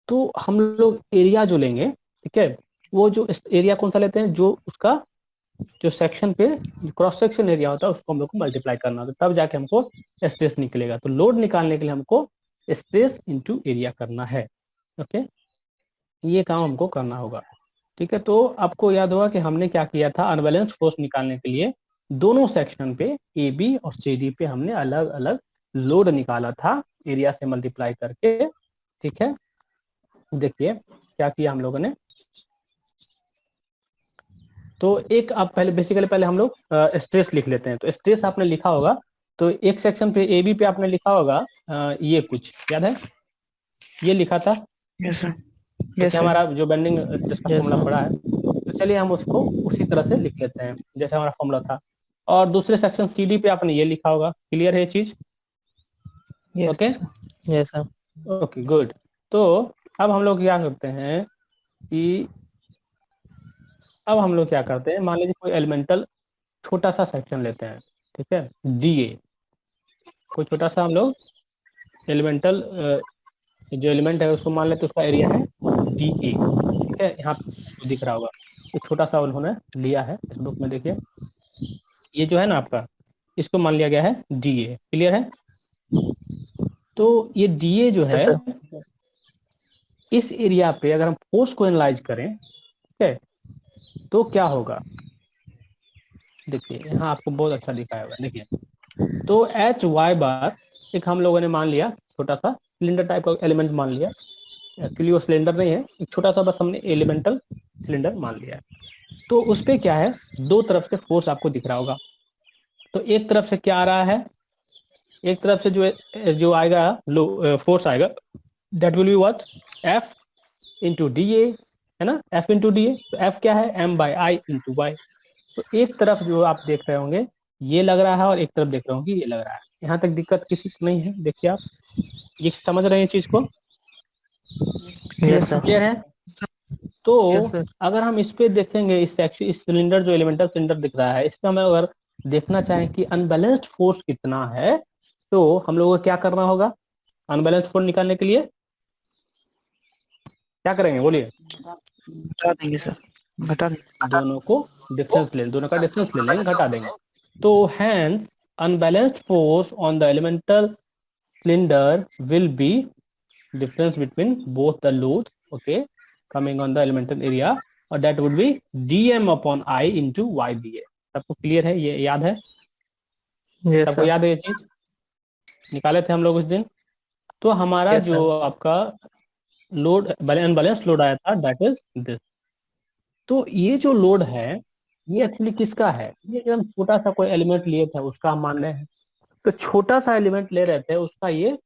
तो हम लोग एरिया जो लेंगे, ठीक है, वो जो एरिया कौन सा लेते हैं, जो उसका जो सेक्शन पे क्रॉस सेक्शन एरिया होता है उसको हम लोग को मल्टीप्लाई करना होता है, तब जाके हमको स्ट्रेस निकलेगा। तो लोड निकालने के लिए हमको स्ट्रेस इंटू एरिया करना है। ओके, ये काम हमको करना होगा, ठीक है। तो आपको याद होगा कि हमने क्या किया था, अनबैलेंस फोर्स निकालने के लिए दोनों सेक्शन पे ए बी और सी डी पे हमने अलग अलग लोड निकाला था एरिया से मल्टीप्लाई करके, ठीक है। देखिए क्या किया हम लोगों ने, तो एक आप पहले बेसिकली पहले हम लोग स्ट्रेस लिख लेते हैं। तो स्ट्रेस आपने लिखा होगा, तो एक सेक्शन पे ए बी पे आपने लिखा होगा ये कुछ याद है, ये लिखा था, Yes, sir. तो Yes, क्या sir. हमारा जो बेंडिंग स्ट्रेस का Yes, फॉर्मूला sir. पड़ा है, तो चलिए हम उसको उसी तरह से लिख लेते हैं जैसे हमारा फॉर्मूला था। और दूसरे सेक्शन सी डी पे आपने ये लिखा होगा, क्लियर है ये चीज, Yes, okay sir. Yes, sir. Okay good. तो अब हम लोग क्या करते हैं कि अब हम लोग क्या करते हैं, मान लीजिए कोई एलिमेंटल छोटा सा सेक्शन लेते हैं, ठीक है, डी ए, कोई छोटा सा हम लोग एलिमेंटल जो एलिमेंट है उसको मान लेते हैं उसका एरिया है डी ए, ठीक है, यहाँ पे दिख रहा होगा, एक छोटा सा उन्होंने लिया है इस बुक में, देखिए ये जो है ना आपका, इसको मान लिया गया है डी ए, क्लियर है। तो ये डी ए जो है, Yes, sir. इस एरिया पे अगर हम फोर्स को एनालाइज करें, ठीक है, तो क्या होगा, देखिए यहाँ आपको बहुत अच्छा दिखाया हुआ है, देखिए। तो एच वाई बार एक हम लोगों ने मान लिया छोटा सा सिलेंडर टाइप का एलिमेंट मान लिया, एक्चुअली वो सिलेंडर नहीं है, एक छोटा सा बस हमने एलिमेंटल सिलेंडर मान लिया है। तो उस पे क्या है, दो तरफ से फोर्स आपको दिख रहा होगा। तो एक तरफ से क्या आ रहा है, एक तरफ से जो जो आएगा फोर्स आएगा, that will be what, F into D A, है ना, एफ इंटू डी ए। तो एफ क्या है, M by I into Y. तो एक तरफ जो आप देख रहे होंगे ये लग रहा है और एक तरफ देख रहे होंगे ये लग रहा है। यहाँ तक दिक्कत किसी को नहीं है, देखिए आप ये समझ रहे हैं चीज को, Yes, sir. क्लियर है। तो Yes, sir. अगर हम इस पे देखेंगे, इस सेक्शन, इस सिलेंडर जो एलिमेंटल सिलेंडर दिख रहा है, इस पे हमें अगर देखना चाहें कि अनबैलेंस्ड फोर्स कितना है, तो हम लोगों को क्या करना होगा, अनबैलेंस्ड फोर्स निकालने के लिए क्या करेंगे बोलिए? घटा देंगे सर, घटा देंगे। दोनों को डिफरेंस ले, दोनों का डिफरेंस ले लेंगे, घटा देंगे। तो hence unbalanced force on the elemental cylinder will be difference between both the loads, okay, coming on the elemental area, और that would be dm upon I into YBA। सबको क्लियर है, ये याद है? यस सबको सर। याद है ये चीज? निकाले थे हम लोग उस दिन। तो हमारा यस जो सर। आपका लोड अनबैलेंस्ड लोड आया था, दैट इज दिस। तो ये जो लोड है ये एक्चुअली किसका है? ये एकदम छोटा सा कोई एलिमेंट लिए थे उसका हम मान रहे हैं। तो छोटा सा एलिमेंट ले रहे थे उसका ये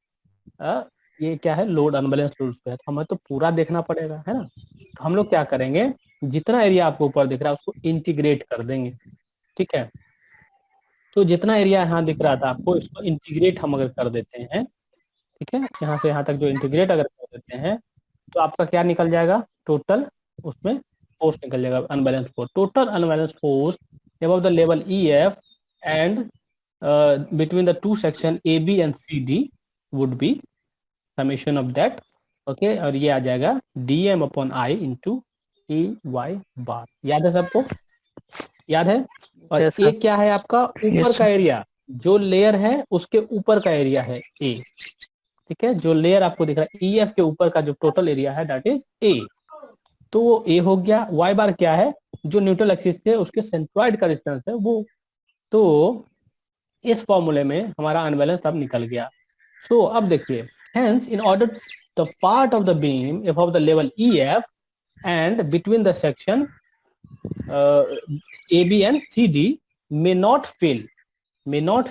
क्या है? लोड, अनबैलेंस लोड पे है, तो हमें तो पूरा देखना पड़ेगा, है ना? तो हम लोग क्या करेंगे, जितना एरिया आपको ऊपर दिख रहा है उसको इंटीग्रेट कर देंगे, ठीक है? तो जितना एरिया यहाँ दिख रहा था आपको, इसको इंटीग्रेट हम अगर कर देते हैं, ठीक है, यहाँ से यहाँ तक जो इंटीग्रेट अगर कर देते हैं तो आपका क्या निकल जाएगा? टोटल उसमें फोर्स निकल जाएगा, unbalance force. Total unbalance force above the level EF and between the two section AB and CD would be summation of that, okay, और ये आ जाएगा dm upon I into EY बार। याद है सबको? याद है? और यस ए सर। क्या है आपका? ऊपर यस का सर। एरिया, जो लेयर है उसके ऊपर का एरिया है ए, ठीक है? जो लेयर आपको दिख रहा है EF के ऊपर का जो टोटल एरिया है दैट इज ए। तो वो ए हो गया। वाई बार क्या है? जो न्यूट्रल एक्सिस से उसके सेंट्रॉइड का डिस्टेंस है वो। तो इस फॉर्मूले में हमारा अनबैलेंस अब निकल गया। सो अब देखिए, hence in order the part of the beam above the level EF and between the section AB and CD may not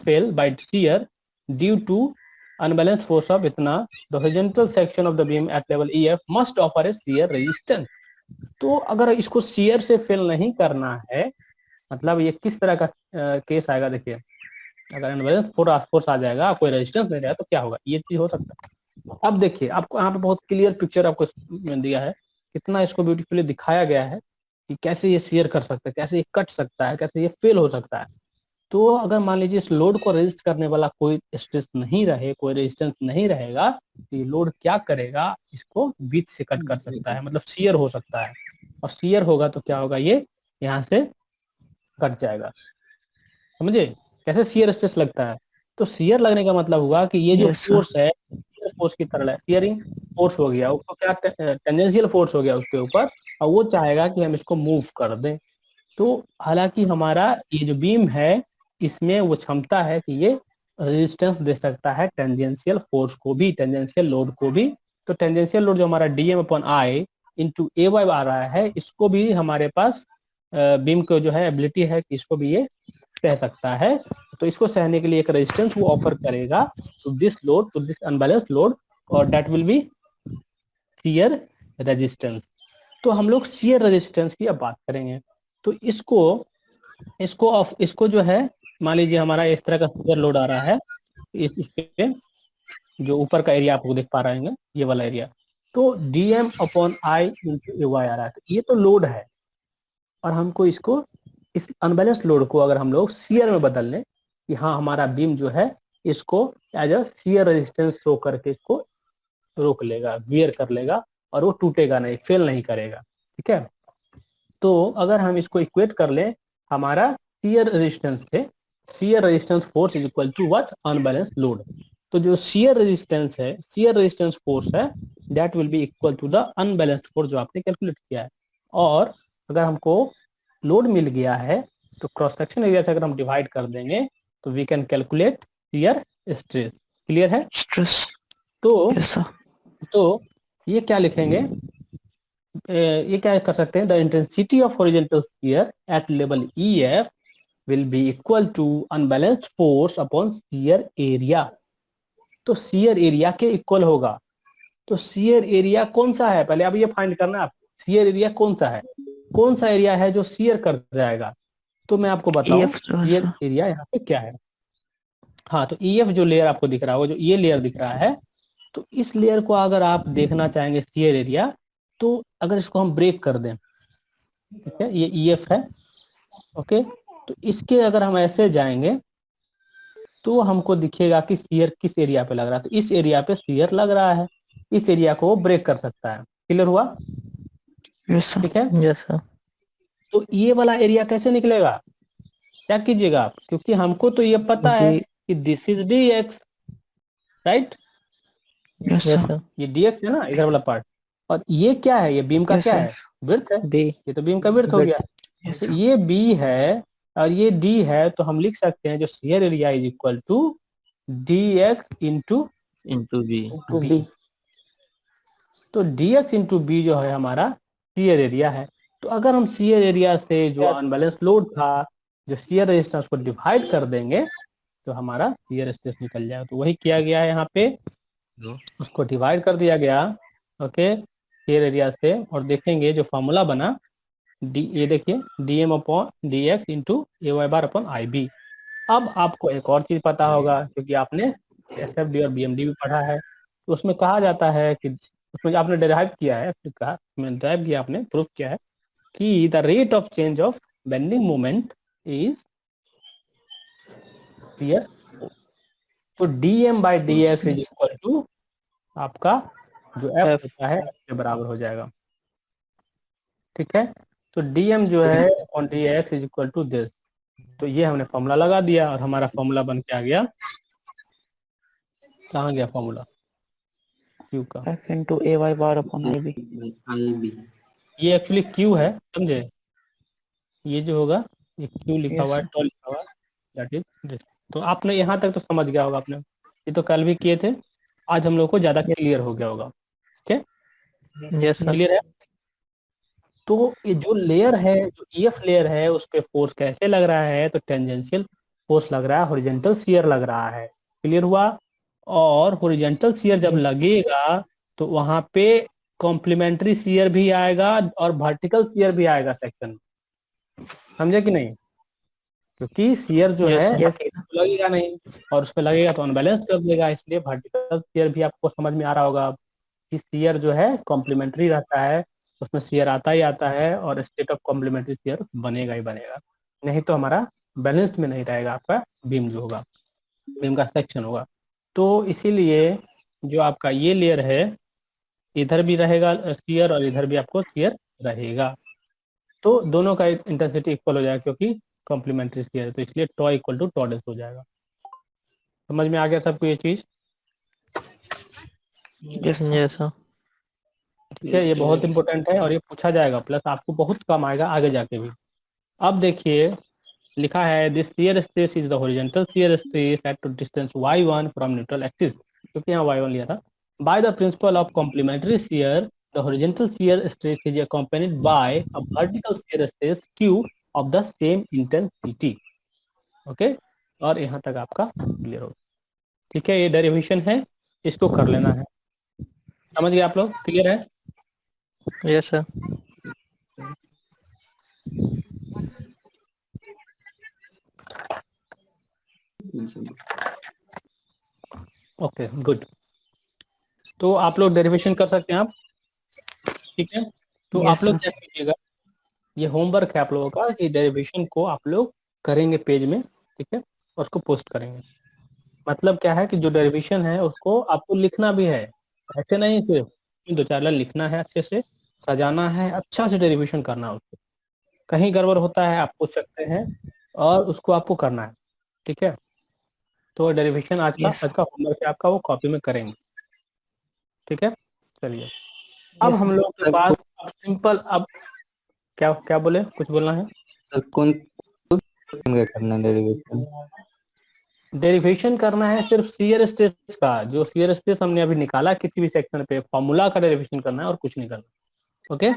fail by shear due to unbalanced force of इतना, the horizontal section of the beam at level EF must offer a shear resistance। तो अगर इसको shear से fail नहीं करना है, मतलब ये किस तरह का केस आएगा? देखिए, अगर अनबैलेंस फोर्स आ जाएगा, कोई रेजिस्टेंस नहीं रहेगा, तो क्या होगा? ये चीज हो सकता है। अब देखिए, आपको यहाँ पे बहुत क्लियर पिक्चर आपको दिया है, कितना इसको ब्यूटीफुली दिखाया गया है कि कैसे ये शेयर कर सकता है, कैसे ये कट सकता है, कैसे ये फेल हो सकता है। तो अगर मान लीजिए इस लोड को रेजिस्ट करने वाला कोई स्ट्रेस नहीं रहे, कोई रेजिस्टेंस नहीं रहेगा, तो ये लोड क्या करेगा? इसको बीच से कट कर सकता है, मतलब शेयर हो सकता है। और शेयर होगा तो क्या होगा? ये यहाँ से कट जाएगा। समझे कैसे शेयर स्ट्रेस लगता है? तो शेयर लगने का मतलब हुआ कि ये जो यस सर। फोर्स है, फोर्स की तरह है, शेयरिंग फोर्स हो गया, उसको क्या टेंजेंशियल फोर्स हो गया उसके ऊपर, और वो चाहेगा कि हम इसको मूव कर दें। तो हालांकि हमारा ये जो बीम है इसमें वो क्षमता है कि ये रेजिस्टेंस दे सकता है टेंजेंशियल फोर्स को भी, टेंजेंशियल लोड को भी। तो टेंजेंशियल लोड जो हमारा DM upon I into A Y आ रहा है, इसको भी हमारे पास बीम को जो है एबिलिटी है कि इसको भी ये सह सकता है। तो इसको सहने के लिए एक रेजिस्टेंस वो ऑफर करेगा to this load, to this unbalanced load, और that will be shear resistance. तो हम लोग शियर रेजिस्टेंस की अब बात करेंगे। तो इसको जो है, मान लीजिए हमारा इस तरह का शियर लोड आ रहा है, इस पे जो ऊपर का एरिया आपको देख पा रहे हैं, ये वाला एरिया, तो DM upon I into A Y आ रहा है। तो ये तो लोड है, और हमको इसको, इस अनबैलेंस्ड लोड को अगर हम लोग शियर में बदल लें कि हाँ हमारा बीम जो है इसको as a shear resistance show करके इसको रोक लेगा, वियर कर लेगा, और वो टूटेगा नहीं, फेल नहीं करेगा, ठीक है? तो अगर हम इसको इक्वेट कर लें हमारा शियर रेजिस्टेंस से, shear resistance force is equal to what? Unbalanced load. तो जो शियर रेजिस्टेंस है, शियर रेजिस्टेंस फोर्स है, that will be equal to the unbalanced force जो आपने कैलकुलेट किया है। और अगर हमको लोड मिल गया है तो क्रॉस सेक्शन एरिया से अगर हम डिवाइड कर देंगे तो we can calculate shear stress. Clear है? स्ट्रेस। तो यस सर। तो ये क्या लिखेंगे? ये क्या कर सकते हैं? The intensity of horizontal shear at level EF will be equal to unbalanced force upon shear area. तो शियर एरिया के इक्वल होगा। तो शियर एरिया कौन सा है, पहले अब ये फाइंड करना है आपको। शियर एरिया कौन सा है? कौन सा एरिया है जो शियर कर जाएगा? तो मैं आपको बताऊं EF जो है शियर सर। एरिया यहाँ पे क्या है। हाँ, तो EF जो लेयर आपको दिख रहा है, वो जो ये लेयर दिख रहा है, तो इस लेयर को अगर आप देखना चाहेंगे शियर एरिया, तो अगर इसको हम ब्रेक कर दें, ठीक है, ये EF है, ओके, तो इसके अगर हम ऐसे जाएंगे तो हमको दिखेगा कि शियर किस एरिया पे लग रहा है। तो इस एरिया पे शियर लग रहा है, इस एरिया को वो ब्रेक कर सकता है। क्लियर हुआ? Yes sir. ठीक है, यस सर। तो ये वाला एरिया कैसे निकलेगा? क्या कीजिएगा आप, क्योंकि हमको तो ये पता है डी। कि this is D x, right? Yes yes हाँ, सर। ये डी एक्स है ना इधर वाला पार्ट, और ये क्या है, ये बीम का यस क्या सर। है, विड्थ है। बी। ये तो बीम का विड्थ हो गया। यस तो सर। ये बी है और ये डी है, तो हम लिख सकते हैं जो shear area is equal to D X into into B. B. तो डी एक्स इंटू बी जो है हमारा शेयर एरिया है। तो अगर हम शेयर एरिया से जो अनबैलेंस लोड था, जो शेयर रेजिस्टेंस को डिवाइड कर देंगे, तो हमारा शेयर स्ट्रेस निकल जाएगा। तो वही किया गया है यहाँ पे, उसको डिवाइड कर दिया गया, ओके, शेयर एरिया से। और देखेंगे जो फॉर्मूला बना, डी, ये देखिए, D M upon D X into A Y bar upon I B. अब आपको एक और चीज पता होगा, क्योंकि आपने एस एफ डी और बी एम डी भी पढ़ा है, तो उसमें कहा जाता है कि, उसमें आपने डिराइव किया है, कहा डिराइव किया, आपने प्रूफ किया है कि the rate of change of bending moment is shear. तो D M by D X is equal to आपका जो एफ एफ। होता है F के बराबर हो जाएगा। ठीक है, तो डी एम जो है on D X is equal to this. तो ये हमने फॉर्मूला लगा दिया और हमारा फॉर्मूला बन के आ गया। कहाँ गया फॉर्मूला क्यू का? F into A Y bar upon I B. ये एक्चुअली क्यू है, समझे? ये जो होगा, ये क्यू लिखा यस हुआ है, सर। टॉ लिखा हुआ है, दैट इज दिस। तो आपने यहाँ तक तो समझ गया होगा आपने, ये तो कल भी किए थे, आज हम लोग को ज्यादा क्लियर हो गया होगा। ठीक है, यस सर। क्लियर है? तो ये जो लेयर है, जो ईएफ लेयर है, उस पे फोर्स कैसे लग रहा है? तो टेंजेंशियल फोर्स लग रहा है, हॉरिजॉन्टल शियर लग रहा है। क्लियर हुआ? और हॉरिजॉन्टल शियर जब यस। लगेगा तो वहां पे कॉम्प्लीमेंट्री शियर भी आएगा और वर्टिकल शियर भी आएगा सेक्शन में। समझे कि नहीं? क्योंकि शियर जो है यस सर। अकेले तो लगेगा नहीं, और उस पे लगेगा तो अनबैलेंस कर देगा, इसलिए वर्टिकल शियर भी आपको समझ में आ रहा होगा कि शियर जो है कॉम्प्लीमेंट्री रहता है, उसमें शियर आता ही आता है, और स्टेट ऑफ कॉम्प्लीमेंट्री शियर बनेगा ही बनेगा, नहीं तो हमारा बैलेंस्ड में नहीं रहेगा आपका बीम जो होगा, बीम का सेक्शन होगा। तो इसीलिए जो आपका ये लेयर है, इधर भी रहेगा शियर और इधर भी आपको शियर रहेगा, तो दोनों का इंटेंसिटी इक्वल हो जाएगा, क्योंकि कॉम्प्लीमेंट्री शियर है, तो इसलिए टॉ इक्वल टू टॉ डेस हो जाएगा। समझ में आ गया सबको ये चीज? यस। Yes sir. ठीक है, ये बहुत इंपॉर्टेंट है और ये पूछा जाएगा, प्लस आपको बहुत कम आएगा आगे जाके भी। अब देखिए, लिखा है this shear stress is the horizontal shear stress at distance y1 from neutral axis, क्योंकि यहाँ y1 लिया था। By the principle of complementary shear the horizontal shear stress is accompanied by a vertical shear stress q of the same intensity. Okay, और यहाँ तक आपका clear हो। ठीक है, ये डेरिवेशन है, इसको कर लेना है। समझ गए आप लोग? क्लियर है? Yes sir. Okay, good. तो आप लोग डेरिवेशन कर सकते हैं आप। ठीक है, तो आप यस लोग सर। क्या कीजिएगा, ये होमवर्क है आप लोगों का, कि डेरिवेशन को आप लोग करेंगे पेज में, ठीक है, और उसको पोस्ट करेंगे। मतलब क्या है कि जो डेरिवेशन है उसको आपको लिखना भी है, ऐसे नहीं सिर्फ दो चार लाइन लिखना है, अच्छे से सजाना है, अच्छा से डेरिवेशन करना है उसको। कहीं गड़बड़ होता है आप पूछ सकते हैं, और उसको आपको करना है। ठीक है, तो डेरिवेशन यस। आज का होमवर्क है आपका, वो कॉपी में करेंगे। ठीक है, चलिए। अब यस हम लोग के सर पास अब सिंपल, अब क्या क्या बोले, कुछ बोलना है? सर कौन का करना डेरिवेशन? डेरिवेशन करना है सिर्फ शियर स्ट्रेस का, जो शियर स्ट्रेस हमने अभी निकाला किसी भी सेक्शन पे, फॉर्मूला का डेरिवेशन करना है और कुछ नहीं करना। ओके,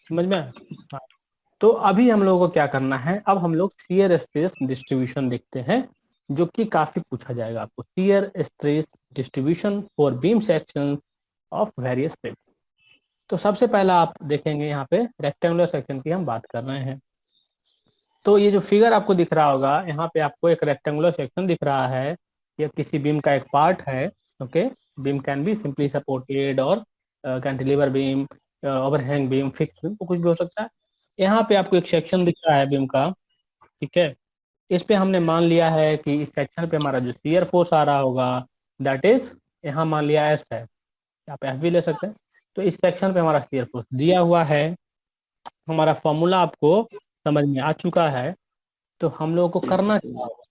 समझ में आया? हाँ। तो अभी हम लोगों को क्या करना है, अब हम लोग शियर स्ट्रेस डिस्ट्रीब्यूशन देखते हैं, जो कि काफी पूछा जाएगा आपको। Shear stress distribution for beam section of various shapes. तो सबसे पहला आप देखेंगे यहाँ पे रेक्टेंगुलर सेक्शन की हम बात कर रहे हैं। तो ये जो फिगर आपको दिख रहा होगा, यहाँ पे आपको एक रेक्टेंगुलर सेक्शन दिख रहा है, ये किसी बीम का एक पार्ट है। Okay, beam can be simply supported और cantilever beam, overhang beam, fix beam, तो कुछ भी हो सकता है। यहाँ पे आपको एक सेक्शन दिख रहा है बीम का, ठीक है। इस पे हमने मान लिया है कि इस सेक्शन पे हमारा जो शियर फोर्स आ रहा होगा, दैट इज, यहाँ मान लिया एस है। आप एफ भी ले सकते हैं। तो इस सेक्शन पे हमारा शियर फोर्स दिया हुआ है, हमारा फॉर्मूला आपको समझ में आ चुका है। तो हम लोगों को करना क्या होगा,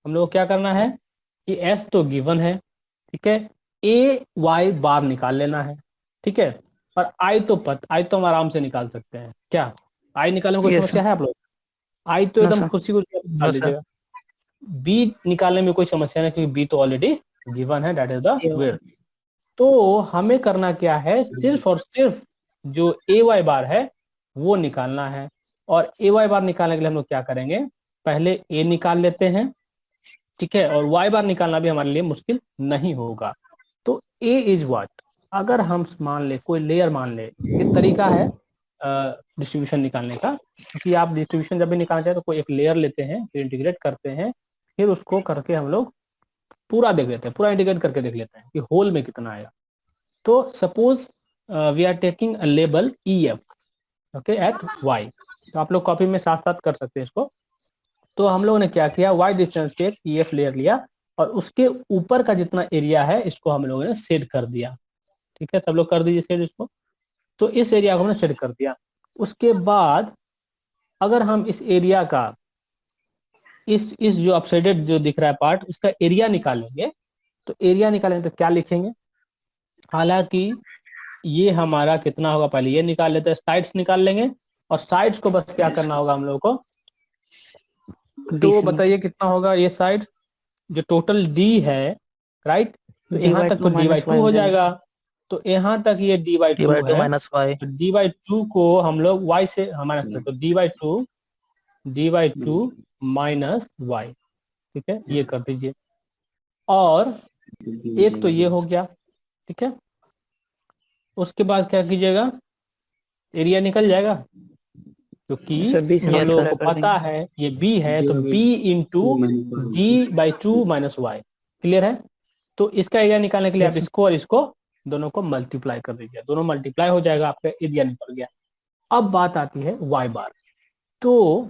हम लोग को क्या करना है कि एस तो गिवन है, ठीक है, ए वाई बार निकाल लेना है, ठीक है, और आई तो हम आराम से निकाल सकते हैं। क्या आई निकालने में कोई Yes, sir. समस्या है आप लोग? आई तो No, एकदम sir. खुशी खुशी आप निकाल No, sir. लीजिएगा। बी निकालने में कोई समस्या नहीं, क्योंकि बी तो ऑलरेडी गिवन है, that is the Yeah. Width. तो हमें करना क्या है, सिर्फ और सिर्फ जो ए वाई बार है वो निकालना है। और ए वाई बार निकालने के लिए हम लोग क्या करेंगे, पहले ए निकाल लेते हैं, ठीक है, और वाई बार निकालना भी हमारे लिए मुश्किल नहीं होगा। तो ए इज व्हाट, अगर हम मान ले कोई लेयर मान ले, एक तरीका है डिस्ट्रीब्यूशन निकालने का, क्योंकि आप डिस्ट्रीब्यूशन जब भी निकालना चाहे तो कोई एक लेयर लेते हैं, फिर इंटीग्रेट करते हैं, फिर उसको करके हम लोग पूरा देख लेते हैं, पूरा इंटीग्रेट करके देख लेते हैं कि होल में कितना आएगा। तो suppose we are taking a लेबल E F, okay, at Y. तो आप लोग कॉपी में साथ साथ कर सकते हैं इसको। तो हम लोगों ने क्या किया, वाई डिस्टेंस पे एक ई एफ लेयर लिया, और उसके ऊपर का जितना एरिया है इसको हम लोगों ने सेट कर दिया, ठीक है, सब लोग कर दीजिए सेट इसको। तो इस एरिया को हमने सेट कर दिया। उसके बाद अगर हम इस एरिया का इस जो अपसाइडेड जो दिख रहा है पार्ट, उसका एरिया निकालेंगे, तो एरिया निकालेंगे तो क्या लिखेंगे, हालांकि ये हमारा कितना होगा, पहले ये निकाल लेते हैं, साइड्स निकाल लेंगे, और साइड्स को बस क्या करना होगा हम लोगों को, तो बताइए कितना होगा ये साइड, जो टोटल डी है, राइट, तो यहाँ तक तो डी बाई टू हो जाएगा। तो यहाँ तक ये डी बाई टू है, माइनस वाई, तो डी बाई टू को हम लोग वाई से हमारा, तो D by two minus Y, ठीक है, ये कर दीजिए। और एक तो ये हो गया, ठीक है, उसके बाद क्या कीजिएगा, एरिया निकल जाएगा, क्योंकि हम लोगों को पता है ये बी है, तो B into D by two minus Y, clear है। तो इसका एरिया निकालने के लिए आप इसको और इसको दोनों को मल्टीप्लाई कर दीजिए, दोनों मल्टीप्लाई हो जाएगा, आपका एरिया निकल गया। अब बात आती है वाई बार। तो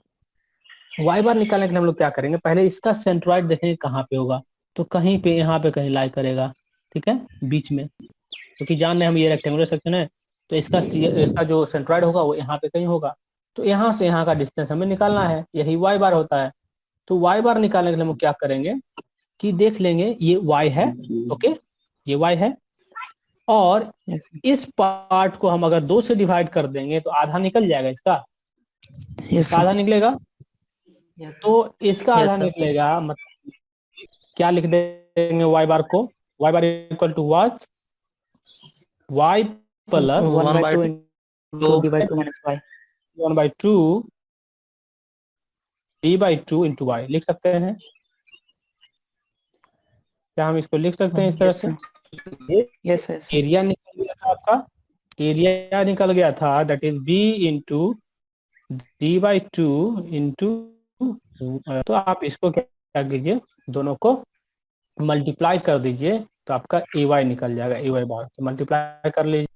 वाई बार निकालने के लिए हम लोग क्या करेंगे, पहले इसका सेंट्रॉइड देखेंगे कहाँ पे होगा, तो कहीं पे यहाँ पे कहीं लाई करेगा, ठीक है, बीच में, क्योंकि जान रहे हम ये रेक्टेंगुलर सेक्शन है, तो इसका जो सेंट्रॉइड होगा वो यहाँ पे कहीं होगा। तो यहाँ से यहाँ का डिस्टेंस हमें निकालना है, यही वाई बार होता है। तो वाई बार निकालने के लिए हम क्या करेंगे कि देख लेंगे ये वाई है, ओके, ये वाई है, और इस पार्ट को हम अगर 2 से डिवाइड कर देंगे तो आधा निकल जाएगा इसका, आधा निकलेगा। तो इसका आधा निकलेगा, मतलब क्या लिख देंगे वाई बार को, वाई बार इक्वल टू वाच Y plus 1/2 D by two into Y लिख सकते हैं। क्या हम इसको लिख सकते हैं इस तरह से? यस एरिया निकल गया था आपका, एरिया निकल गया था, that is B into D by two into, तो आप इसको क्या कीजिए, दोनों को मल्टीप्लाई कर दीजिए, तो आपका ए वाई निकल जाएगा, ए वाई बार। तो मल्टीप्लाई कर लीजिए,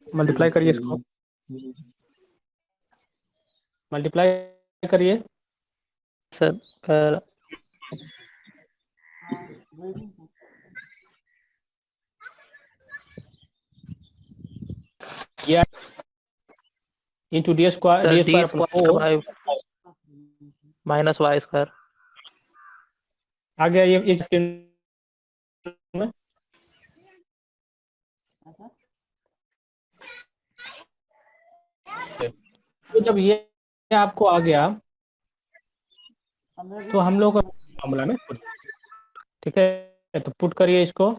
मल्टीप्लाई करिए इसको, मल्टीप्लाई करिए सर। कर into D square minus Y square आ गया ये स्क्रीन में। तो जब ये आपको आ गया तो हम लोग फॉर्मूला में पुट, ठीक है, तो पुट करिए इसको,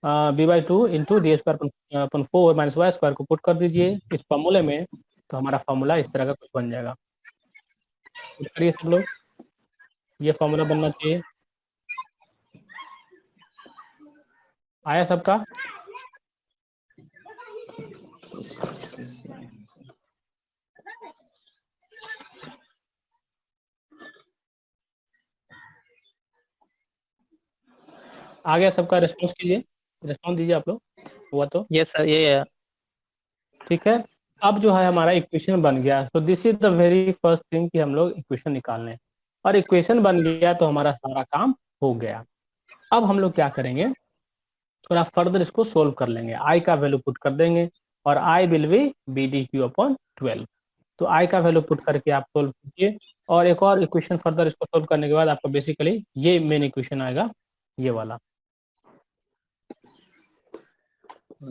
B by two into D square अपन 4 माइनस वाई स्क्वायर को पुट कर दीजिए इस फॉर्मूले में, तो हमारा फॉर्मूला इस तरह का कुछ बन जाएगा। पुट करिए सब लोग, ये फॉर्मूला बनना चाहिए, आया सबका? आ गया सबका? रिस्पॉन्स कीजिए, रिस्पॉन्स दीजिए आप लोग, हुआ तो? यस सर, ये है। ठीक है, अब जो है हमारा इक्वेशन बन गया। तो this is the very first thing कि हम लोग इक्वेशन निकालने, और इक्वेशन बन गया तो हमारा सारा काम हो गया। अब हम लोग क्या करेंगे, थोड़ा फर्दर इसको सोल्व कर लेंगे, आई का वैल्यू पुट कर देंगे और आई विल बी BDQ/12। तो आई का वैल्यू पुट करके आप सोल्व कीजिए और एक और इक्वेशन फर्दर इसको सोल्व करने के बाद आपको बेसिकली ये मेन इक्वेशन आएगा, ये वाला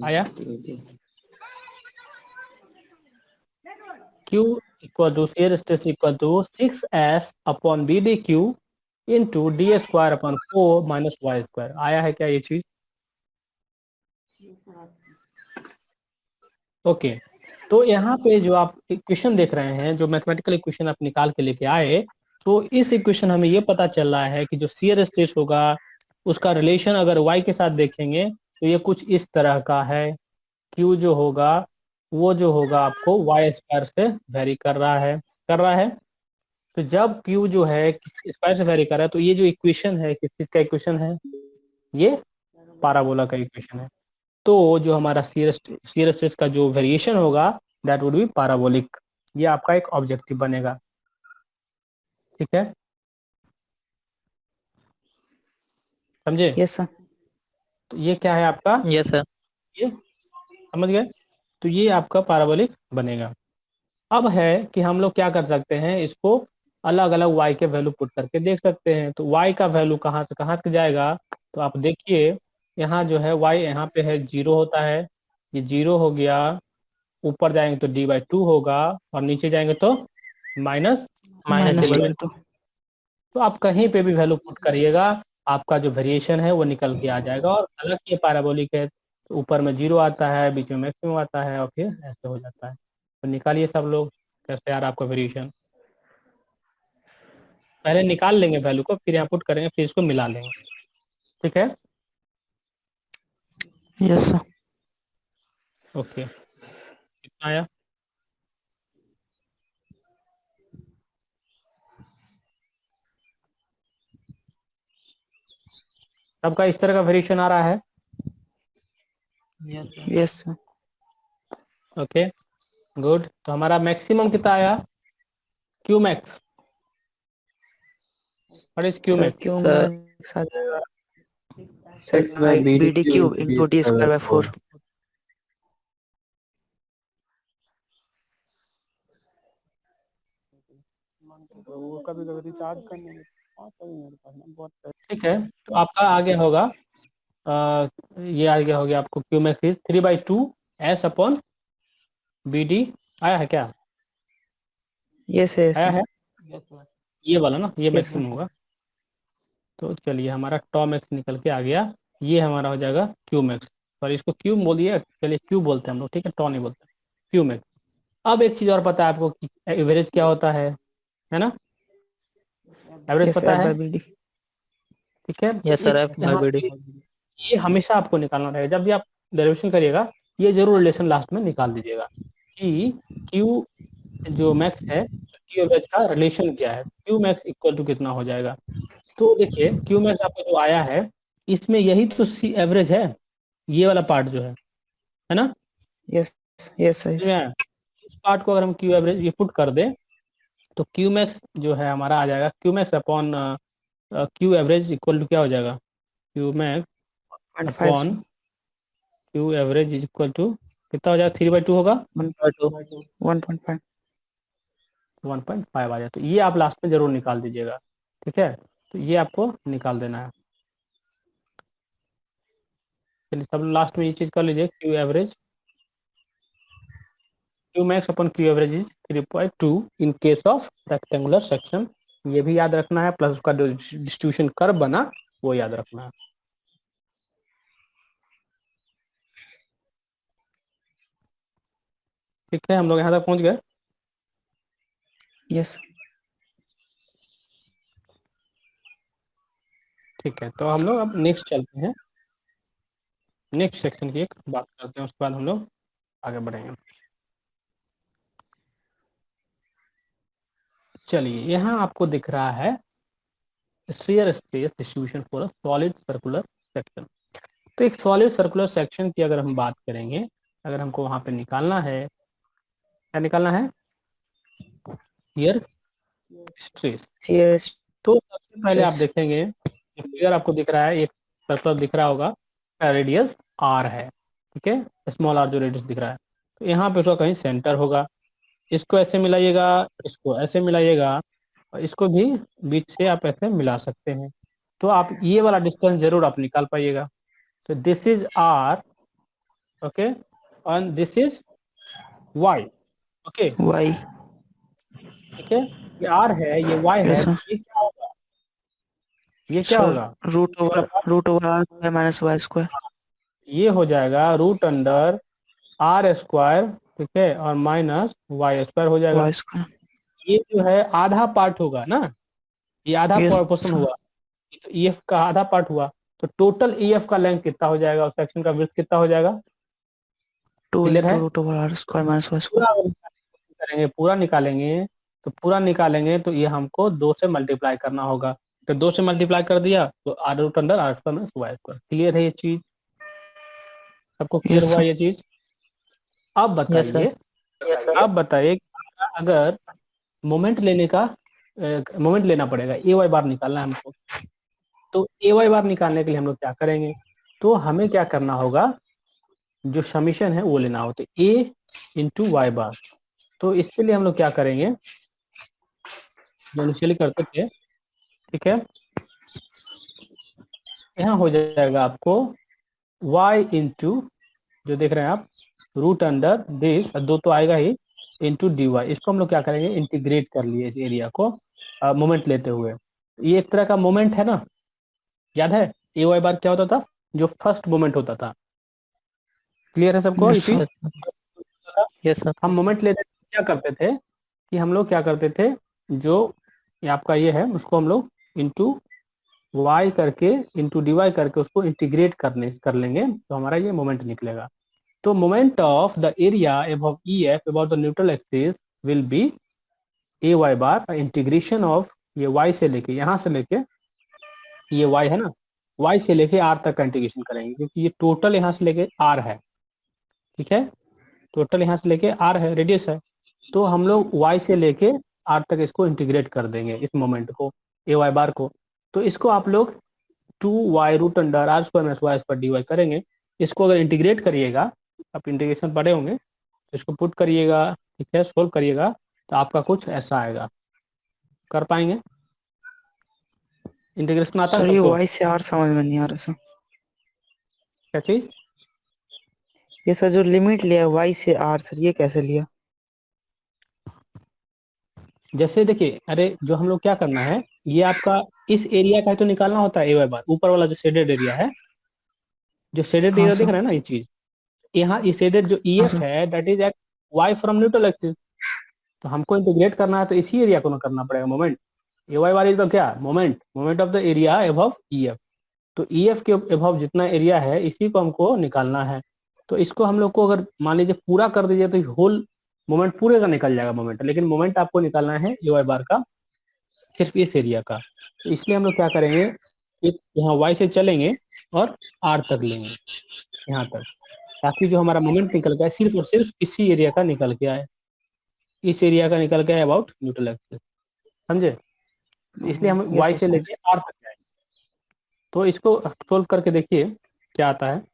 आया। Q equal to shear stress equal to 6S/BDQ into D²/4 minus Y²। आया है क्या ये चीज? ओके तो यहाँ पे जो आप इक्वेशन देख रहे हैं, जो मैथमेटिकल इक्वेशन आप निकाल के लेके आए, तो इस इक्वेशन हमें ये पता चल रहा है कि जो शियर स्ट्रेस होगा उसका रिलेशन अगर y के साथ देखेंगे तो ये कुछ इस तरह का है। Q जो होगा वो जो होगा आपको Y² से वेरी कर रहा है। तो जब Q जो है स्क्वायर से वेरी कर रहा है तो ये जो इक्वेशन है किस चीज का इक्वेशन है, ये पाराबोला का इक्वेशन है। तो जो हमारा शियर स्ट्रेस का जो वेरिएशन होगा दैट वुड बी पाराबोलिक। ये आपका एक ऑब्जेक्टिव बनेगा, ठीक है, समझे? Yes sir. तो ये क्या है आपका, यस सर। ये समझ गए? तो ये आपका पाराबोलिक बनेगा। अब है कि हम लोग क्या कर सकते हैं, इसको अलग अलग y के वैल्यू पुट करके देख सकते हैं। तो y का वैल्यू कहाँ से कहाँ तक जाएगा, तो आप देखिए यहाँ जो है y यहाँ पे है 0 होता है, ये 0 हो गया, ऊपर जाएंगे तो D/2 होगा और नीचे जाएंगे तो माइनस माइनस D/2। D/2। तो आप कहीं पे भी वैल्यू पुट करिएगा, आपका जो वेरिएशन है वो निकल के आ जाएगा। और हालांकि ये पैराबोलिक है तो ऊपर में 0 आता है, बीच में मैक्सिमम आता है और फिर ऐसे हो जाता है। तो निकालिए सब लोग कैसे यार आपका वेरिएशन, पहले निकाल लेंगे वैल्यू को, फिर यहाँ पुट करेंगे, फिर इसको मिला लेंगे, ठीक है? Yes sir. ओके कितना आया? सबका इस तरह का वेरिएशन आ रहा है? Yes sir. Okay good. तो हमारा मैक्सिमम कितना आया, Q max, what is Q sir max? Q sir max आ जाएगा 6/BDQ BDQ इंटू D²/4। वो कभी कभी रिचार्ज करने में ठीक है। तो आपका आ गया होगा ये आ गया हो गया आपको क्यू मैक्स इज 3/2S/BD। आया है क्या? यस यस आया सर। है ये वाला ना, ये यस सर। मैक्सिमम होगा। तो चलिए हमारा टॉ मैक्स निकल के आ गया, ये हमारा हो जाएगा क्यू मैक्स। और इसको क्यू बोलिए, चलिए क्यू बोलते हैं हम लोग, ठीक है, टॉ नहीं बोलते, क्यू मैक्स। अब एक चीज और पता है आपको कि एवरेज क्या होता है ना, एवरेज यस पता है, F/BD। ठीक है। तो यस सर इस यहाँ F/BD। पे ये हमेशा आपको निकालना रहेगा, जब भी आप डेरिवेशन करिएगा ये जरूर रिलेशन लास्ट में निकाल दीजिएगा कि क्यू जो मैक्स है क्यू एवरेज का रिलेशन क्या है, क्यू मैक्स इक्वल टू कितना हो जाएगा। तो देखिए क्यू मैक्स आपका जो आया है इसमें यही तो सी एवरेज है, ये वाला पार्ट जो है ना, यस यस सर। समझ में आया? इस पार्ट को अगर हम क्यू एवरेज ये पुट कर दें तो क्यू मैक्स जो है हमारा आ जाएगा Q max upon Q average equal to क्या हो जाएगा, Q max 1.5 upon Q average is equal to कितना हो जाएगा, 3/2 होगा, 1.2 1.5। 1.5 आ जाए। तो ये आप लास्ट में जरूर निकाल दीजिएगा, ठीक है। तो ये आपको निकाल देना है। चलिए सब लास्ट में ये चीज कर लीजिए, Q average queue max upon Q average is 3/2 in case of rectangular section. ये भी याद रखना है, प्लस उसका जो डिस्ट्रीब्यूशन कर्व बना वो याद रखना है। ठीक है, हम लोग यहाँ तक पहुंच गए। यस ठीक है, तो हम लोग अब नेक्स्ट चलते हैं, नेक्स्ट सेक्शन की एक बात करते हैं, उसके बाद हम लोग आगे बढ़ेंगे। चलिए यहाँ आपको दिख रहा है shear stress distribution for a solid circular section. तो एक सॉलिड सर्कुलर सेक्शन की अगर हम बात करेंगे, अगर हमको वहां पे निकालना है, क्या निकालना है, shear stress। यस। तो सबसे पहले आप देखेंगे फिगर आपको दिख रहा है, एक सर्कल दिख रहा होगा, रेडियस आर है, ठीक है, स्मॉल आर जो रेडियस दिख रहा है। तो यहाँ पे उसका कहीं सेंटर होगा, इसको ऐसे मिलाइएगा, इसको ऐसे मिलाइएगा, और इसको भी बीच से आप ऐसे मिला सकते हैं। तो आप ये वाला डिस्टेंस जरूर आप निकाल पाइएगा। तो this is R, okay, and this is Y, okay, Y. ठीक है। ये आर है, ये वाई है, Yes, तो sir. ये क्या होगा, ये क्या Sir, होगा, root over R square minus Y square. ये हो जाएगा रूट अंडर आर स्क्वायर, ठीक है, और माइनस वाई स्क्वायर हो जाएगा। Y square. ये जो है आधा पार्ट होगा ना, ये आधा Yes, पोर्शन sir. हुआ, ये तो ईएफ का आधा पार्ट हुआ। तो टोटल ईएफ का लेंथ कितना हो जाएगा, सेक्शन का विड्थ कितना हो जाएगा, 2 क्लियर है। into root over R square minus Y square. पूरा करेंगे, पूरा निकालेंगे, तो पूरा निकालेंगे तो ये हमको 2 से मल्टीप्लाई करना होगा। तो 2 से मल्टीप्लाई कर दिया तो R root under R square minus Y square. Clear है ये चीज, सबको क्लियर Yes, हुआ sir. ये चीज। अब Yes, sir. बताइए, अब बताइए, अगर मोमेंट लेने का मोमेंट लेना पड़ेगा, ए वाई बार निकालना है हमको। तो ए वाई बार निकालने के लिए हम लोग क्या करेंगे, तो हमें क्या करना होगा, जो समीशन है वो लेना होता है, ए इंटू वाई बार। तो इसके लिए हम लोग क्या करेंगे, जो इनिशियली करते थे, ठीक है, यहाँ हो जाएगा आपको y इंटू, जो देख रहे हैं आप, रूट अंडर दिस, दो तो आएगा ही, इंटू डी वाई। इसको हम लोग क्या करेंगे, इंटीग्रेट कर लिए इस एरिया को मोमेंट लेते हुए। ये एक तरह का मोमेंट है ना, याद है ए वाई बार क्या होता था, जो फर्स्ट मोमेंट होता था। क्लियर है सबको ये Yes, sir. चीज। Yes, sir. हम मोमेंट लेते क्या करते थे, कि हम लोग क्या करते थे, जो ये आपका ये है उसको हम लोग इंटू वाई करके, इंटू डी वाई करके उसको इंटीग्रेट कर लेंगे, तो हमारा ये मोमेंट निकलेगा। तो moment of the area above E F about the neutral axis will be a Y bar, integration of ये वाई से लेके, यहाँ से लेके, ये वाई है ना, वाई से लेके आर तक का इंटीग्रेशन करेंगे, क्योंकि ये टोटल यहाँ से लेके आर है, ठीक है, टोटल यहाँ से लेके आर है, रेडियस है। तो हम लोग वाई से लेके आर तक इसको इंटीग्रेट कर देंगे, इस मोमेंट को, ए वाई बार को। तो इसको आप लोग 2y root under R square minus Y square D Y करेंगे। इसको अगर इंटीग्रेट करिएगा, आप इंटीग्रेशन पढ़े होंगे, तो इसको पुट करिएगा, ठीक है, सोल्व करिएगा, तो आपका कुछ ऐसा आएगा। कर पाएंगे, इंटीग्रेशन आता है सर ये सबको, Y से R समझ में नहीं आ रहा सर। क्या चीज, ये सर जो लिमिट लिया Y से R सर ये कैसे लिया? जैसे देखिए, अरे जो हम लोग क्या करना है, ये आपका इस एरिया का है तो निकालना होता है ए वाई बार, ऊपर वाला जो शेडेड एरिया है, जो शेडेड हाँ एरिया दिख सर। रहा है ना, ये चीज, यहाँ ये शेडेड जो ई हाँ एफ सर। है, that is at Y from neutral axis. तो हमको इंटीग्रेट करना है तो इसी एरिया को ना करना पड़ेगा, moment, A Y bar is the क्या, moment, moment of the area above E F. तो ई एफ के अबव जितना एरिया है इसी को हमको निकालना है। तो इसको हम लोग को अगर मान लीजिए पूरा कर दीजिए तो होल मोमेंट पूरे का निकल जाएगा मोमेंट, लेकिन मोमेंट आपको निकालना है ए वाई बार का सिर्फ इस एरिया का। तो इसलिए हम लोग क्या करेंगे, यहाँ वाई से चलेंगे और आर तक लेंगे, यहाँ तक, ताकि जो हमारा मोमेंट निकल गया सिर्फ और सिर्फ इसी एरिया का निकल के आए, इस एरिया का निकल के आए अबाउट न्यूट्रल एक्सिस, समझे। इसलिए हम यस वाई से सर। लेके आर तक जाए। तो इसको सोल्व करके देखिए क्या आता है।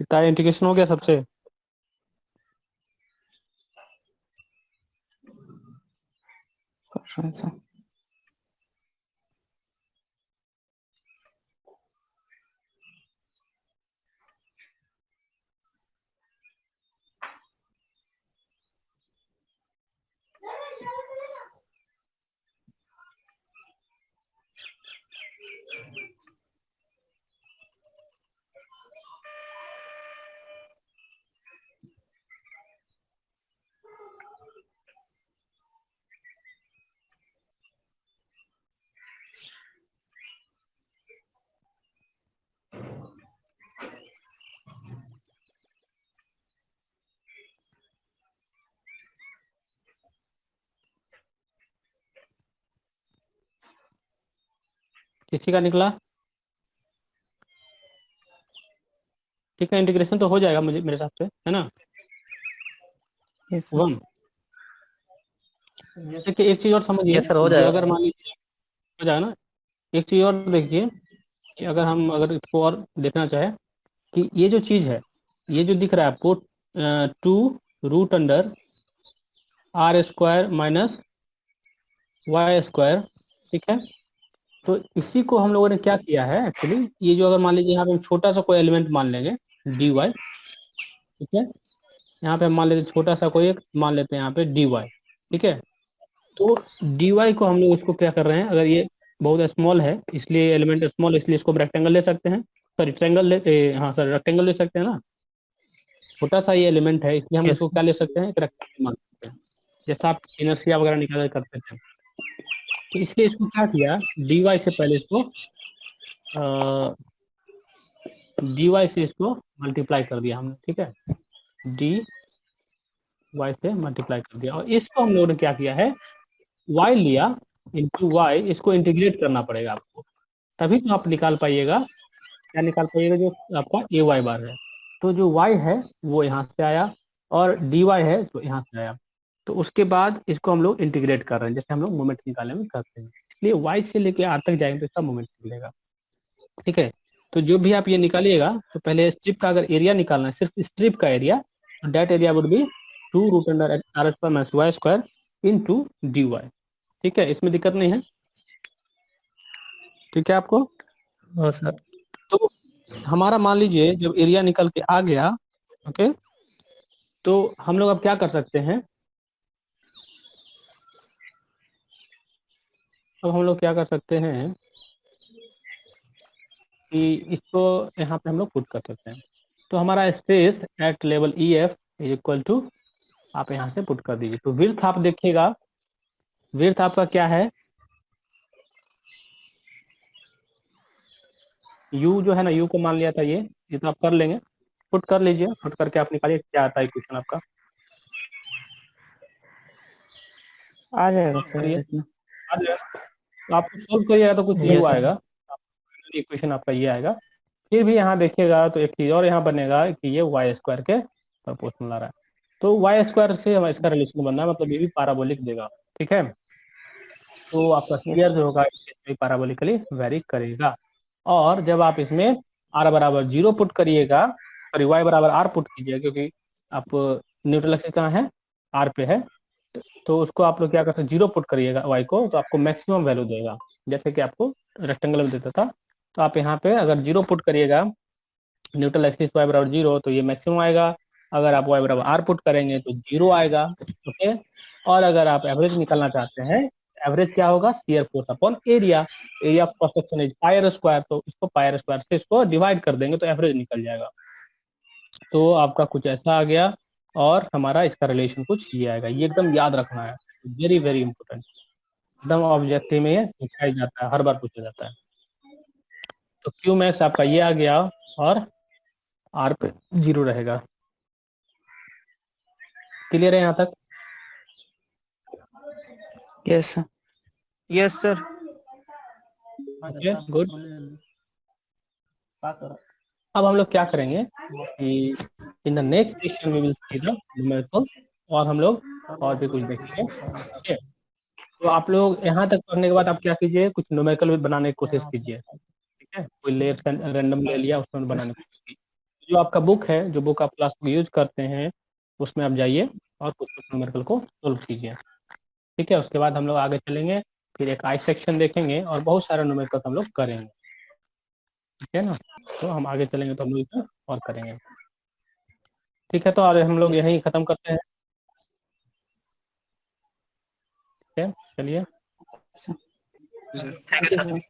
कितना इंटीग्रेशन हो गया सबसे, कर रहे हैं सर। किसी का निकला? ठीक है, इंटीग्रेशन तो हो जाएगा मुझे मेरे हिसाब से, है ना? Yes sir. 1। जैसे कि एक चीज और समझिए, यस सर, हो जो जाएगा। अगर मान लीजिए हो जाएगा ना, एक चीज और देखिए कि अगर इसको और देखना चाहे कि ये जो चीज है, ये जो दिख रहा है आपको 2 root under r² minus y², ठीक है? तो इसी को हम लोगों ने क्या किया है एक्चुअली, ये जो अगर मान लीजिए यहाँ पे हम छोटा सा कोई एलिमेंट मान लेंगे dy, ठीक है? यहाँ पे हम मान लेते हैं छोटा सा कोई एक मान लेते हैं यहाँ पे dy, ठीक है? तो dy को हम लोग इसको क्या कर रहे हैं, अगर ये बहुत स्मॉल है इसलिए एलिमेंट स्मॉल, इसलिए इसको हम रेक्टेंगल ले सकते हैं, सॉरी ट्रायंगल हाँ सर रेक्टेंगल ले सकते हैं ना, छोटा सा ये एलिमेंट है इसलिए हम यस इसको क्या ले सकते हैं, एक रेक्टेंगल मान सकते हैं, जैसा आप इनर्शिया वगैरह निकाल करते थे। तो इसलिए इसको क्या किया, dy से पहले इसको dy से इसको मल्टीप्लाई कर दिया हमने, ठीक है? dy से मल्टीप्लाई कर दिया, और इसको हम लोगों ने क्या किया है, y लिया इंटू y, इसको इंटीग्रेट करना पड़ेगा आपको, तभी तो आप निकाल पाइएगा, क्या निकाल पाइएगा, जो आपका ए वाई बार है। तो जो y है वो यहाँ से आया और dy है तो यहाँ से आया, तो उसके बाद इसको हम लोग इंटीग्रेट कर रहे हैं, जैसे हम लोग मोमेंट निकालने में करते हैं, इसलिए y से लेके r तक जाएंगे तो इसका मोमेंट मिलेगा, ठीक है? तो जो भी आप ये निकालिएगा तो पहले स्ट्रिप का अगर एरिया निकालना है, सिर्फ स्ट्रिप का एरिया, तो that area would be 2 root under r² - y² into dy, ठीक है? इसमें दिक्कत नहीं है, ठीक है आपको? हाँ सर। तो हमारा मान लीजिए जब एरिया निकल के आ गया, ओके, तो हम लोग अब क्या कर सकते हैं, अब हम लोग क्या कर सकते हैं कि इसको यहाँ पे हम लोग पुट कर सकते हैं। तो हमारा space at level EF is equal to, आप यहाँ से पुट कर दीजिए, तो विड्थ आप देखिएगा, विड्थ आपका क्या है, u जो है ना, u को मान लिया था ये तो आप कर लेंगे, पुट कर लीजिए, पुट करके आप निकालिए क्या आता है क्वेश्चन आपका, आ जाएगा सर करिए, इतना। आ जाएगा। तो आप सोल्व करिएगा तो कुछ यस वो सर। आएगा, इक्वेशन आपका ये आएगा। फिर भी यहाँ देखिएगा तो एक चीज और यहाँ बनेगा कि ये y² के प्रोपोर्शनल आ रहा है, तो y² से हमारा इसका रिलेशन बनना है, मतलब ये भी पैराबोलिक देगा, ठीक है? तो आपका स्फीयर जो होगा पैराबोलिकली वेरी करेगा, और जब आप इसमें r बराबर 0 पुट करिएगा, सॉरी y बराबर r पुट कीजिएगा, क्योंकि आप न्यूट्रल एक्सिस कहाँ है, r पे है, तो उसको आप लोग क्या करते हैं, 0 पुट करिएगा y को, तो आपको मैक्सिमम वैल्यू देगा, जैसे कि आपको रेक्टेंगल में देता था। तो आप यहाँ पे अगर 0 पुट करिएगा, न्यूट्रल एक्सिस y बराबर 0, तो ये मैक्सिमम आएगा, अगर आप y बराबर r पुट करेंगे तो 0 आएगा, ओके? और अगर आप एवरेज निकालना चाहते हैं, एवरेज क्या होगा, shear force upon area, area of cross section is πr², तो इसको πr² से इसको डिवाइड कर देंगे तो एवरेज निकल जाएगा। तो आपका कुछ ऐसा आ गया, और हमारा इसका रिलेशन कुछ ये आएगा, ये एकदम याद रखना है, वेरी वेरी इंपॉर्टेंट, एकदम ऑब्जेक्टिव में ये पूछा ही जाता है, हर बार पूछा जाता है। तो क्यू मैक्स आपका ये आ गया, और आर पे 0 रहेगा, क्लियर है यहाँ तक? Yes sir. Yes sir. Okay good. अब हम लोग क्या करेंगे कि in the next session we will see the numericals, और हम लोग और भी कुछ देखेंगे, ठीक है? तो आप लोग यहाँ तक पढ़ने के बाद आप क्या कीजिए, कुछ न्यूमेरिकल बनाने की कोशिश कीजिए, ठीक है? कोई लेयर रैंडम ले लिया, उसमें बनाने की कोशिश कीजिए, जो आपका बुक है, जो बुक आप क्लास में यूज करते हैं, उसमें आप जाइए और कुछ कुछ न्यूमेरिकल को सोल्व कीजिए, ठीक है? उसके बाद हम लोग आगे चलेंगे, फिर एक आई सेक्शन देखेंगे और बहुत सारे न्यूमेरिकल हम लोग करेंगे, ठीक है ना? तो हम आगे चलेंगे तो हम लोग इसे और करेंगे, ठीक है? तो आज हम लोग यहीं खत्म करते हैं, ठीक है? चलिए। Thank you sir.